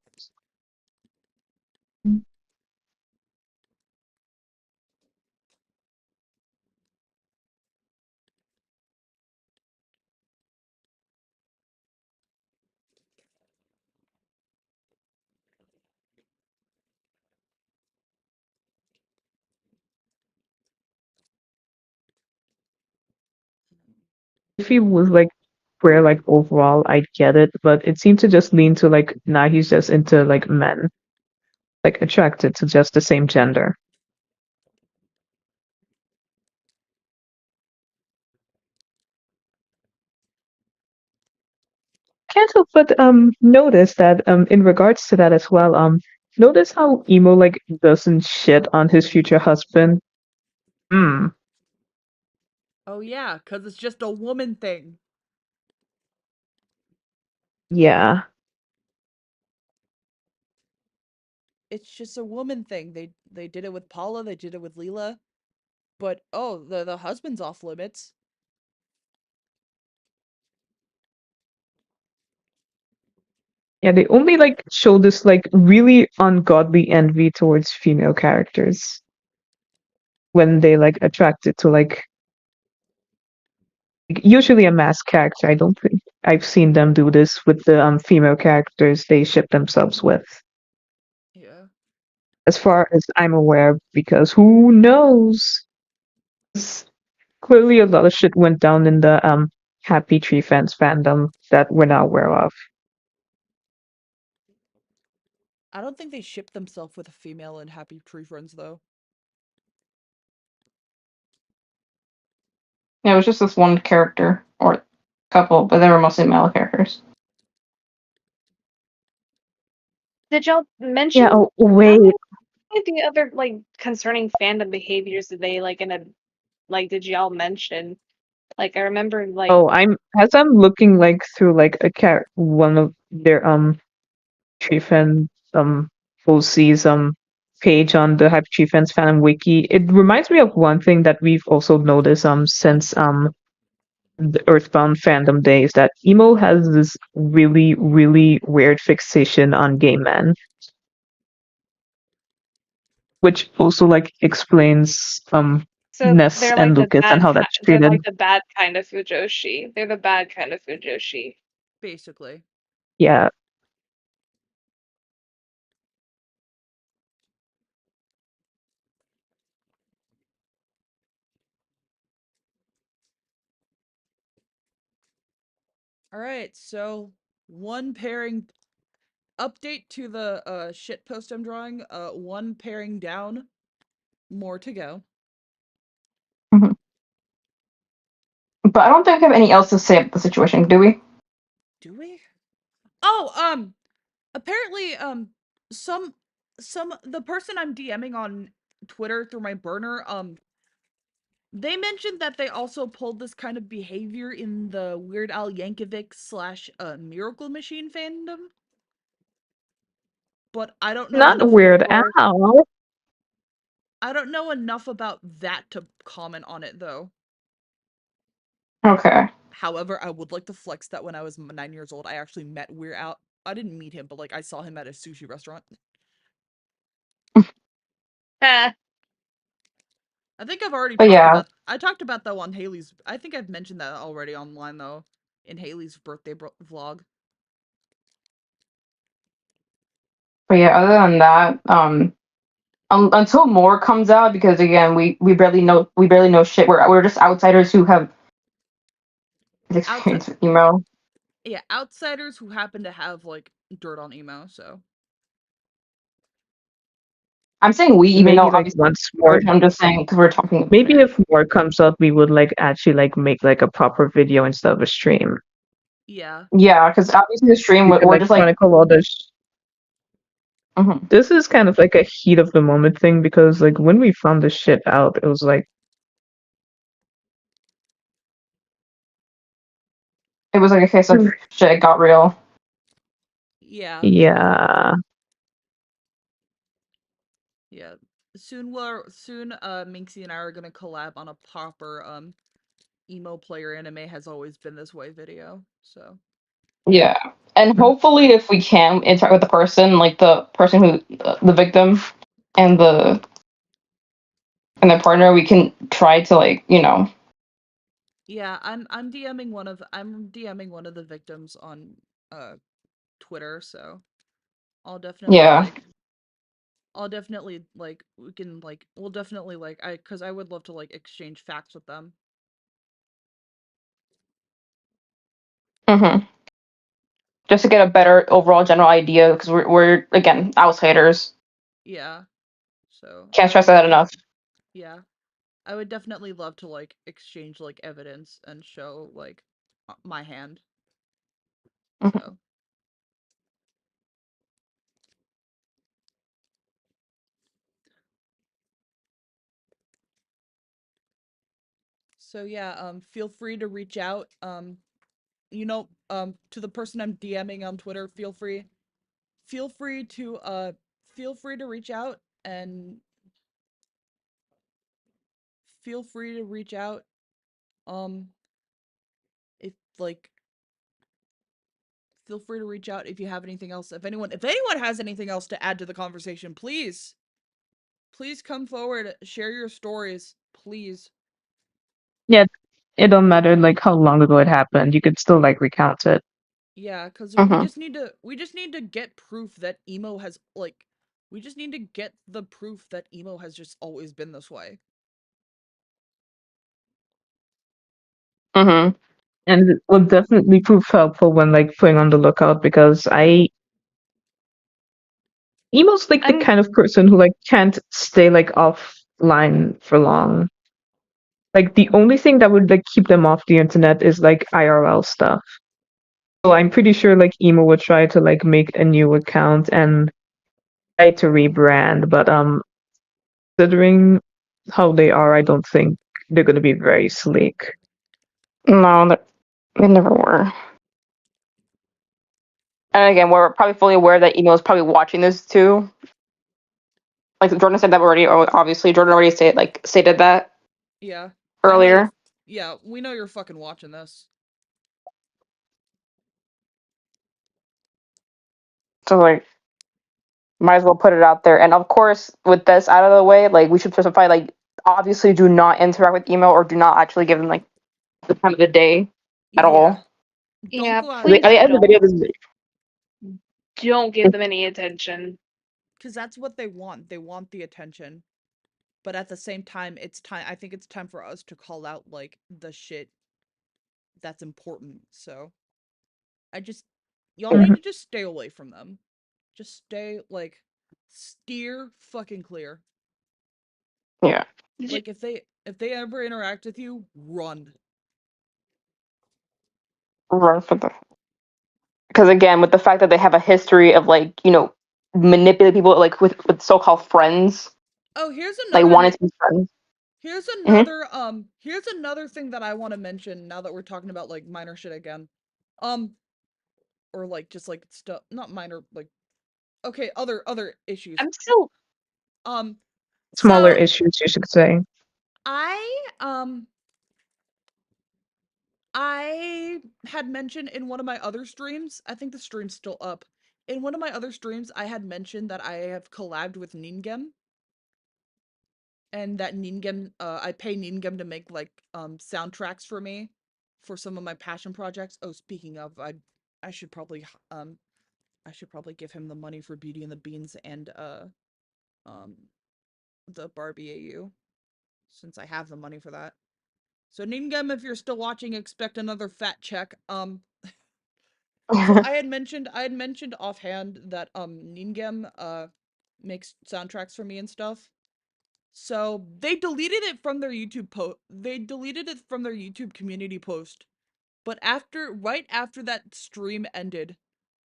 If he was like queer, like overall, I'd get it, but it seemed to just lean to like now he's just into like men, like attracted to just the same gender. Can't help but notice that in regards to that as well, notice how emo like doesn't shit on his future husband. Hmm. Oh yeah, cuz it's just a woman thing. Yeah. It's just a woman thing. They did it with Paula, they did it with Leela, but oh, the husband's off limits. Yeah, they only like show this like really ungodly envy towards female characters when they like attracted to like usually a masked character. I don't think I've seen them do this with the female characters they ship themselves with, Yeah. as far as I'm aware, because who knows? Clearly, a lot of shit went down in the Happy Tree Fans fandom that we're not aware of. I don't think they shipped themselves with a female in Happy Tree Friends though. Yeah, it was just this one character or couple, but they were mostly male characters. Did y'all Yeah. mention Oh, wait. how many of the other like concerning fandom behaviors did they like in a like did y'all mention? Like I remember like Oh, I'm as I'm looking like through like a one of their Tree Fans OC's page on the Happy Tree Fans fan wiki. It reminds me of one thing that we've also noticed since the Earthbound fandom days that emo has this really, really weird fixation on gay men, which also like explains so Ness they're and like the Lucas and how that's they're treated. like the bad kind of Fujoshi. They're the bad kind of Fujoshi. Basically. Yeah. All right, so one pairing update to the shit post I'm drawing. One pairing down, more to go. Mhm. But I don't think I have any else to say about the situation, do we? Do we? Oh, apparently some the person I'm DMing on Twitter through my burner They mentioned that they also pulled this kind of behavior in the Weird Al Yankovic / Miracle Machine fandom. But I don't know Not enough. Weird Lord. Al. I don't know enough about that to comment on it though. Okay. However, I would like to flex that when I was 9 years old, I actually met Weird Al. I didn't meet him, but like I saw him at a sushi restaurant. Ah, I think I've already But talked yeah, about. I talked about that on Haley's. I think I've mentioned that already online though, in Haley's birthday vlog. but yeah. Other than that, until more comes out, because again, we barely know shit. We're just outsiders who have Outside, experience with emo. yeah, outsiders who happen to have like dirt on emo. So I'm saying we, even Maybe though like obviously once more. I'm just saying because we're talking about Maybe it. if more comes up, we would like actually like make like a proper video instead of a stream. yeah, Yeah, because obviously the stream We could we're like just like. chronicle all this. Mhm. This is kind of like a heat of the moment thing because like when we found this shit out, it was like It was like a case of shit, it got real. yeah, yeah. yeah. Soon, Minxie and I are gonna collab on a proper Emoplayer Anime Has Always Been This Way video. So Yeah, and hopefully, if we can interact with the person, like the person who, the victim, and their partner, we can try to like yeah, I'm DMing one of the victims on Twitter. So I'll definitely yeah. like I'll definitely like we can like we'll definitely like I because I would love to like exchange facts with them. hmm Just to get a better overall general idea, because we're again outsiders. Yeah. So Can't I would stress that enough. yeah. I would definitely love to like exchange like evidence and show like my hand. hmm So yeah, feel free to reach out. To the person I'm DMing on Twitter, feel free to reach out and feel free to reach out um if like feel free to reach out if you have anything else. If anyone has anything else to add to the conversation, please come forward, share your stories, please. Yeah, it don't matter like how long ago it happened. You could still like recount it. Yeah, cuz hmm we just need to get proof that emo has like we just need to get the proof that emo has just always been this way. hmm And it will definitely prove helpful when like putting on the lookout because Emo's like the I'm kind of person who like can't stay like offline for long. Like the only thing that would like keep them off the internet is like IRL stuff. So I'm pretty sure like Emo would try to like make a new account and try to rebrand, but considering how they are, I don't think they're gonna be very sleek. No, they never were. And again, we're probably fully aware that emo is probably watching this too. Like Jordan said that already. Obviously, Jordan already stated that Yeah. I know you're earlier. yeah, we know you're fucking watching this. So like, might as well put it out there. And of course, with this out of the way, like we should specify like obviously do not interact with email or do not actually give them like the time of the day at Yeah. all. Don't yeah, go out At please the end of the video, don't. this is Don't give them any attention. cuz that's what they want. They want the attention. But at the same time, I think it's time for us to call out like the shit that's important. So, I just y'all need Mhm. to just stay away from them. Just stay like steer fucking clear. yeah, Like if they ever interact with you, run. run for the because again, with the fact that they have a history of like manipulating people like with so-called friends, Oh, like wanting to be friends. Here's Mhm. another thing that I want to mention now that we're talking about like minor shit again. Um or like just like stuff, not minor, like okay, other issues. I'm still Um Smaller so issues, you should say. I I had mentioned in one of my other streams, I think the stream's still up. In one of my other streams, I had mentioned that I have collabed with Ningem, and that Ningem, I pay Ningem to make like soundtracks for me for some of my passion projects. Oh, speaking of, I should probably I should probably give him the money for Beauty and the Beans and um the Barbie AU, since I have the money for that. So Ningem, if you're still watching, expect another fat check. So I had mentioned offhand that Ningem makes soundtracks for me and stuff. So they deleted it from their YouTube post. They deleted it from their YouTube community post. But right after that stream ended,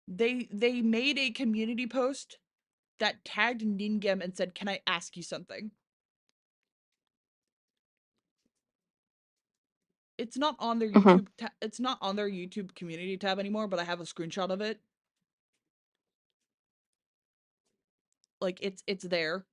they made a community post that tagged Ningem and said, "Can I ask you something?" It's not on their Mhm. it's not on their YouTube community tab anymore, but I have a screenshot of it. Like it's there.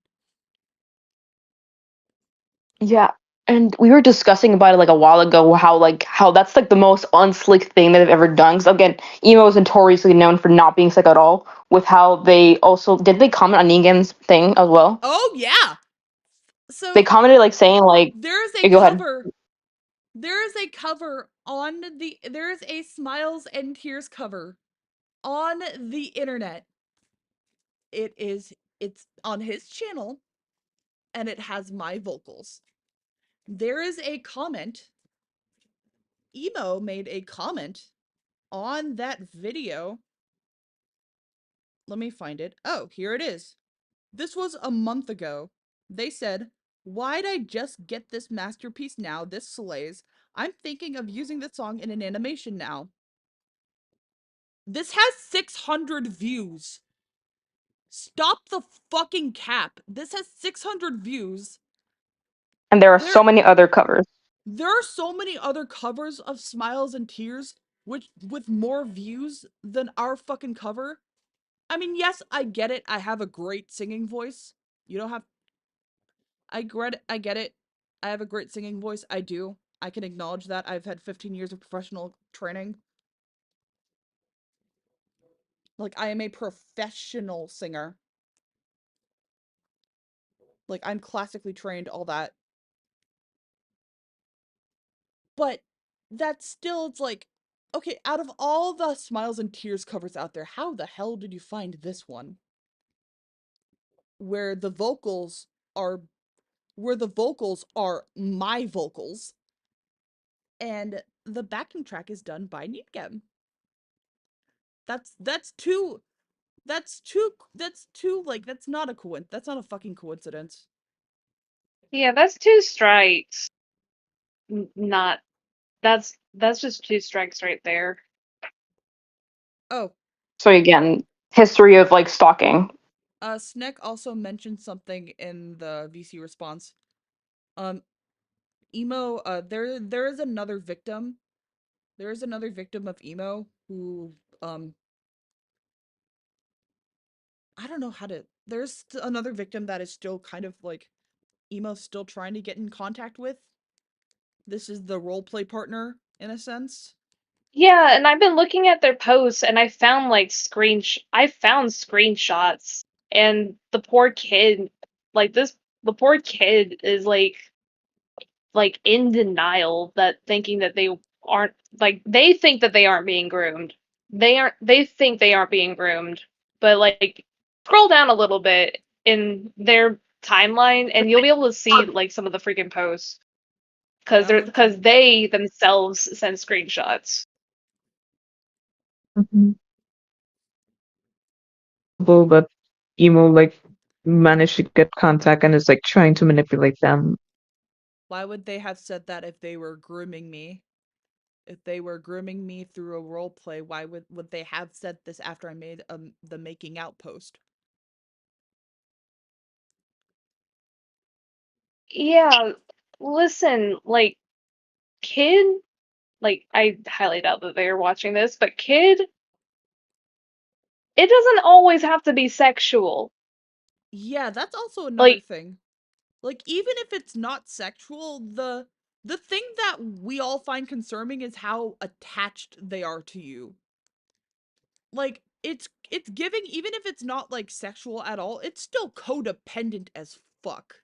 Yeah, and we were discussing about it like a while ago how that's like the most unslick thing that they've ever done. 'Cause again, emo is notoriously known for not being slick at all. With how they also did they comment on Negan's thing as well? Oh yeah. They So commented like saying like, there's a "Hey, go ahead." cover. There is a cover on there is a Smiles and Tears cover on the internet. It's on his channel and it has my vocals. There is a comment. Emo made a comment on that video. Let me find it. Oh, here it is. This was a month ago. They said, "Why'd I just get this masterpiece now? This slays. I'm thinking of using the song in an animation now." This has 600 views. Stop the fucking cap. This has 600 views. And there are so There many other covers. there are so many other covers of Smiles and Tears which with more views than our fucking cover. I mean, yes, I get it. I have a great singing voice. You don't have I get it. I have a great singing voice. I do. I can acknowledge that. I've had 15 years of professional training. Like I am a professional singer. Like I'm classically trained, all that. But that's still, it's like, okay, out of all the Smiles and Tears covers out there, how the hell did you find this one? Where the vocals are my vocals and the backing track is done by Needgem. That's too like that's not a coincidence. That's not a fucking coincidence. yeah, that's two strikes. Not that's just two strikes right there. Oh, So again, history of like stalking. Sneck also mentioned something in the VC response. Um, Emo, there is another victim. There is another victim of Emo who, um, I don't know how to. Another victim that is still kind of like Emo's still trying to get in contact with. This is the role play partner in a sense. Yeah, and I've been looking at their posts and I found screenshots and the poor kid like this the poor kid is like in denial that thinking that they aren't like they think that they aren't being groomed. They think they aren't being groomed. But like scroll down a little bit in their timeline and you'll be able to see like some of the freaking posts because Okay. they themselves send screenshots. Mhm. But emo like managed to get contact and is like trying to manipulate them. Why would they have said that if they were grooming me? If they were grooming me through a role play, why would they have said this after I made the making out post? Yeah, listen, like, kid, like, I highly doubt that they're watching this, but kid, it doesn't always have to be sexual. Yeah, that's also another Like, thing. Like, even if it's not sexual, the thing that we all find concerning is how attached they are to you. Like, it's giving, even if it's not like sexual at all, it's still codependent as fuck.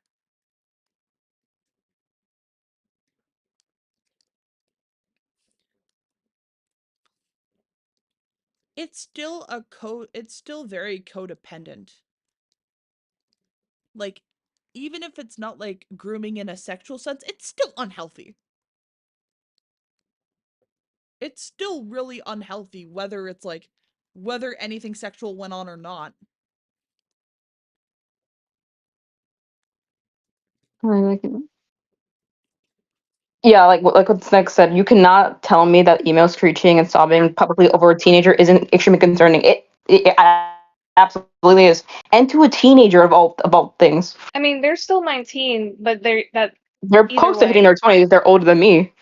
It's still very codependent. Like, even if it's not like grooming in a sexual sense, it's still unhealthy. It's still really unhealthy whether it's like whether anything sexual went on or not. Like, yeah, like what Snake said, you cannot tell me that email screeching and sobbing publicly over a teenager isn't extremely concerning. It absolutely is, and to a teenager of all things. I mean, they're still 19, but They're either close to hitting way. their 20s. They're older than me.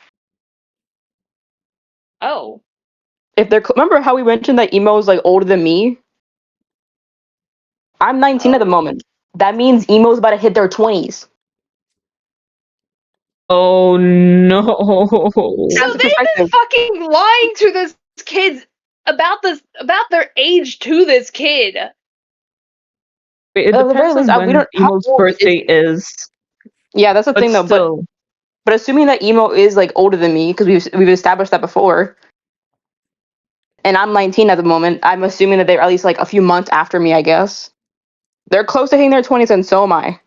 Oh. If they're remember how we mentioned that emo is like older than me. I'm 19 at the Oh. moment. That means emo's about to hit their 20s. Oh no. So That's the they've been perspective. fucking lying to this kids about their age to this kid. It At the very depends least, on we when don't. How Emo's old is birthday he? is, Yeah, that's the but thing though. still. But assuming that emo is like older than me because we've established that before, and I'm 19 at the moment. I'm assuming that they're at least like a few months after me. I guess they're close to hitting their 20s, and so am I.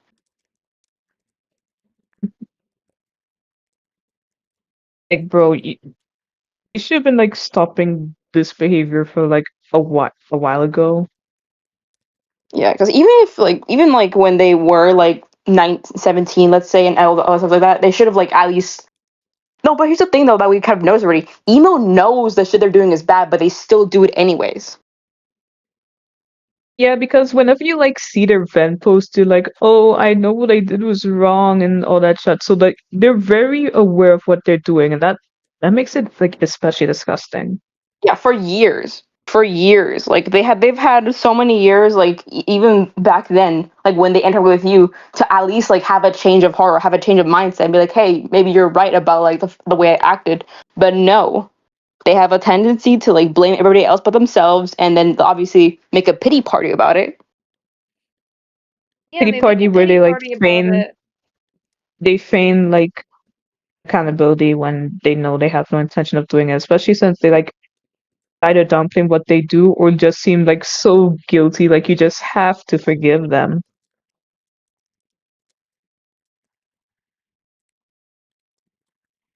Like, bro, you should have been like stopping this behavior for like a while ago. Yeah, because even like when they were like 19, 17, let's say, and all stuff like that, they should have like at least. No, but here's the thing though that we kind of noticed already. Emo knows the shit they're doing is bad, but they still do it anyways. Yeah, because whenever you like see their vent post, you're like, oh, I know what I did was wrong and all that shit. So like they're very aware of what they're doing, and that makes it like especially disgusting. Yeah, for years, like they've had so many years, like even back then, like when they enter with you, to at least like have a change of heart or have a change of mindset and be like, hey, maybe you're right about like the way I acted. But no, they have a tendency to like blame everybody else but themselves, and then obviously make a pity party about it. Yeah, Pity they make party a where pity party about it. they feign like accountability when they know they have no intention of doing it, especially since they like either downplay what they do or just seem like so guilty, like you just have to forgive them.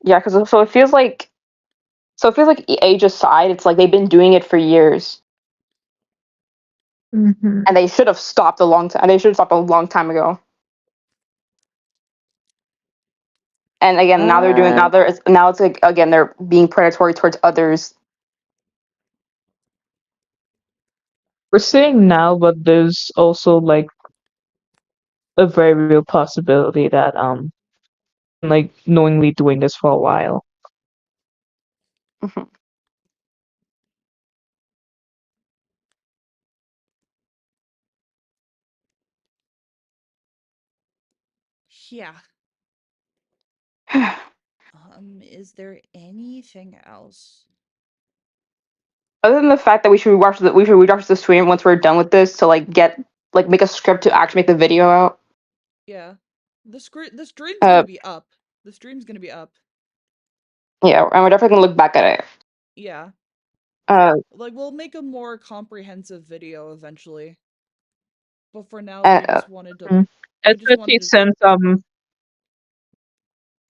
Yeah, because so it feels like age aside, it's like they've been doing it for years, Hmm. and they should have stopped a long time. They should have stopped a long time ago. And again, Uh, now it's like again they're being predatory towards others. we're saying now, but there's also like a very real possibility that like knowingly doing this for a while. Mhm. Yeah. Is there anything else? Other than the fact that we should rewatch the stream once we're done with this to like get like make a script to actually make the video out. Yeah. The stream's Uh, gonna be up. The stream's gonna be up. yeah, and we're definitely gonna look back at it. Yeah. Uh, Like, we'll make a more comprehensive video eventually. But for now, and, uh Mm. we just wanted to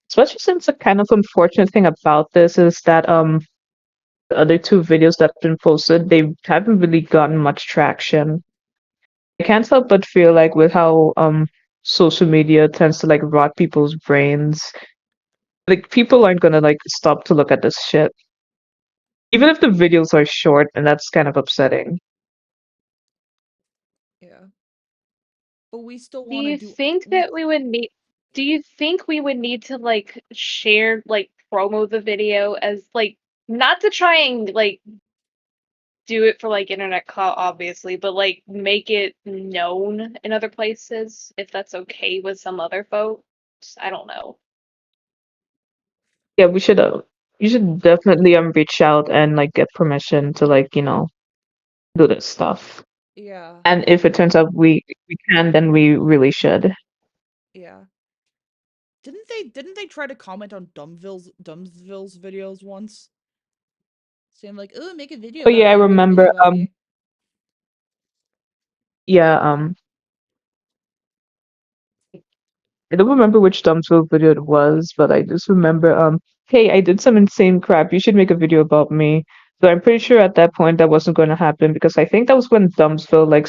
Especially since the kind of unfortunate thing about this is that the other two videos that have been posted, they haven't really gotten much traction. I can't help but feel like with how social media tends to like rot people's brains, like people aren't gonna like stop to look at this shit. Even if the videos are short, and that's kind of upsetting. yeah. But we still Do want to you do think we that we would need do you think we would need to like share like promo the video as like not to try and like do it for like internet clout obviously, but like make it known in other places if that's okay with some other folks? I don't know. Yeah, we should. You should definitely reach out and like get permission to like do this stuff. Yeah, And if it turns out we can, then we really should. yeah. Didn't they try to comment on Dumbsville's videos once? Saying like, "Oh, make a video But about yeah, I me, make a remember. video about me." Yeah. I don't remember which Dumpsville video it was, but I just remember, hey, I did some insane crap. You should make a video about me. So I'm pretty sure at that point that wasn't going to happen because I think that was when Dumpsville like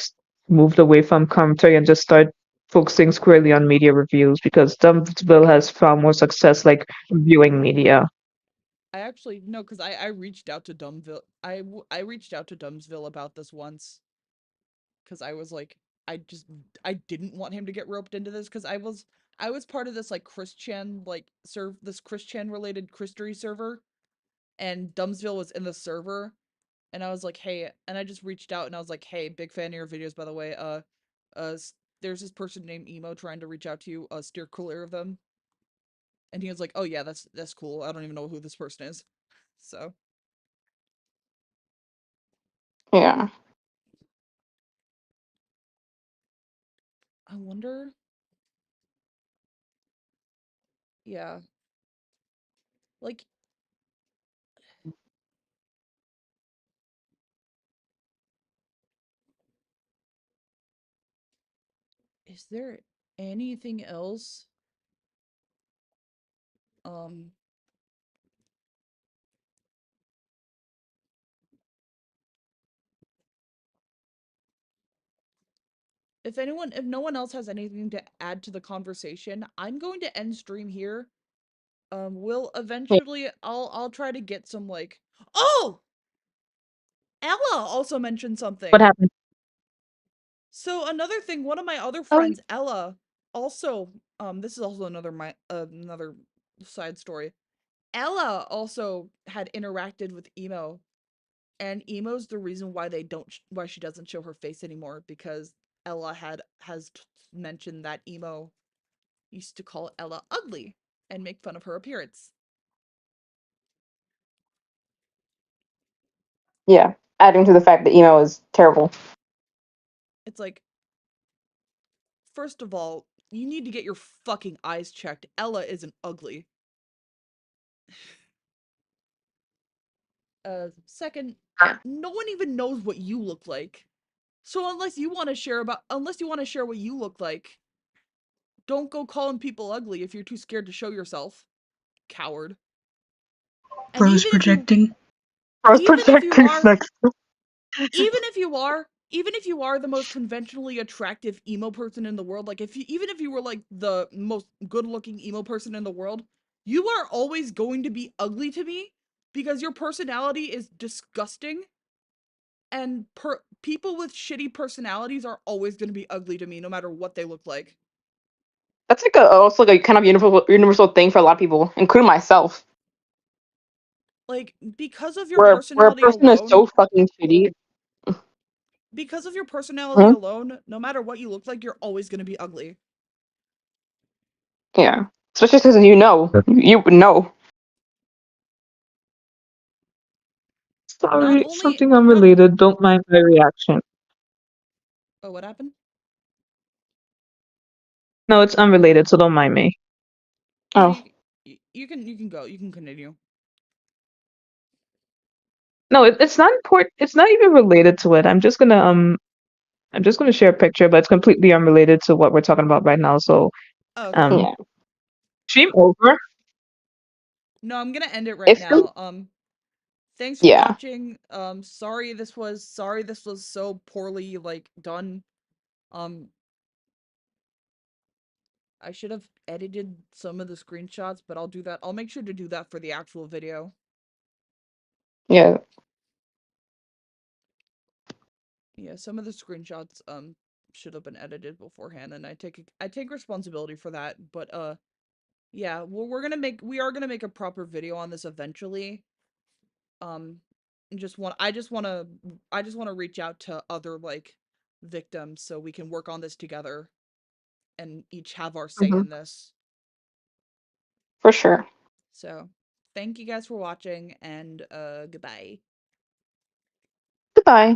moved away from commentary and just started focusing squarely on media reviews because Dumpsville has found more success like reviewing media. I actually no, because I reached out to I reached out to Dumbsville about this once because I was like, I didn't want him to get roped into this because I was part of this like Christian like this Christian related Christery server, and Dumbsville was in the server, and I was like, hey, and I just reached out and I was like, hey, big fan of your videos, by the way. There's this person named Emo trying to reach out to you. Steer clear of them. And he was like, oh yeah, that's cool. I don't even know who this person is. So Yeah. I wonder. Yeah, like, is there anything else? Um, if no one else has anything to add to the conversation, I'm going to end stream here. We'll Yeah. eventually, I'll try to get some like, oh, Ella also mentioned What something. happened? So another thing, one of my other Oh, friends, Ella, also, this is also another side story. Ella also had interacted with Emo, and Emo's the reason why why she doesn't show her face anymore, because Ella has mentioned that Emo used to call Ella ugly and make fun of her appearance. Yeah. Adding to the fact that emo is terrible. It's like, first of all, you need to get your fucking eyes checked. Ella isn't ugly. Second, no one even knows what you look like. So unless you want to share what you look like, don't go calling people ugly if you're too scared to show yourself. Coward. And Bro's projecting. I was even if you projecting are sex. even if you are the most conventionally attractive emo person in the world, like even if you were like the most good-looking emo person in the world, you are always going to be ugly to me because your personality is disgusting, and people with shitty personalities are always going to be ugly to me no matter what they look like. That's like also like a kind of universal thing for a lot of people, including myself. Like, because of your Where a personality person is alone, so fucking shitty. because of your personality alone, no matter what you look like, you're always going to be ugly. Yeah. Especially because you would know. Not Sorry, only something not unrelated. Don't mind my reaction. Oh, what happened? No, it's unrelated, so don't mind me. No, Oh, you can go. You can continue. No, it's not important. It's not even related to it. I'm just gonna share a picture, but it's completely unrelated to what we're talking about right now. So, Oh, okay. um, yeah. stream over. No, I'm gonna end it right If now. Thanks for yeah, watching. Sorry this was so poorly like done. Um, I should have edited some of the screenshots, but I'll do that. I'll make sure to do that for the actual video. yeah, Yeah, some of the screenshots should have been edited beforehand, and I take responsibility for that. But yeah, we are gonna make a proper video on this eventually. I just wanna reach out to other like victims so we can work on this together and each have our say Mhm. in this. For sure. So thank you guys for watching, and goodbye. Goodbye.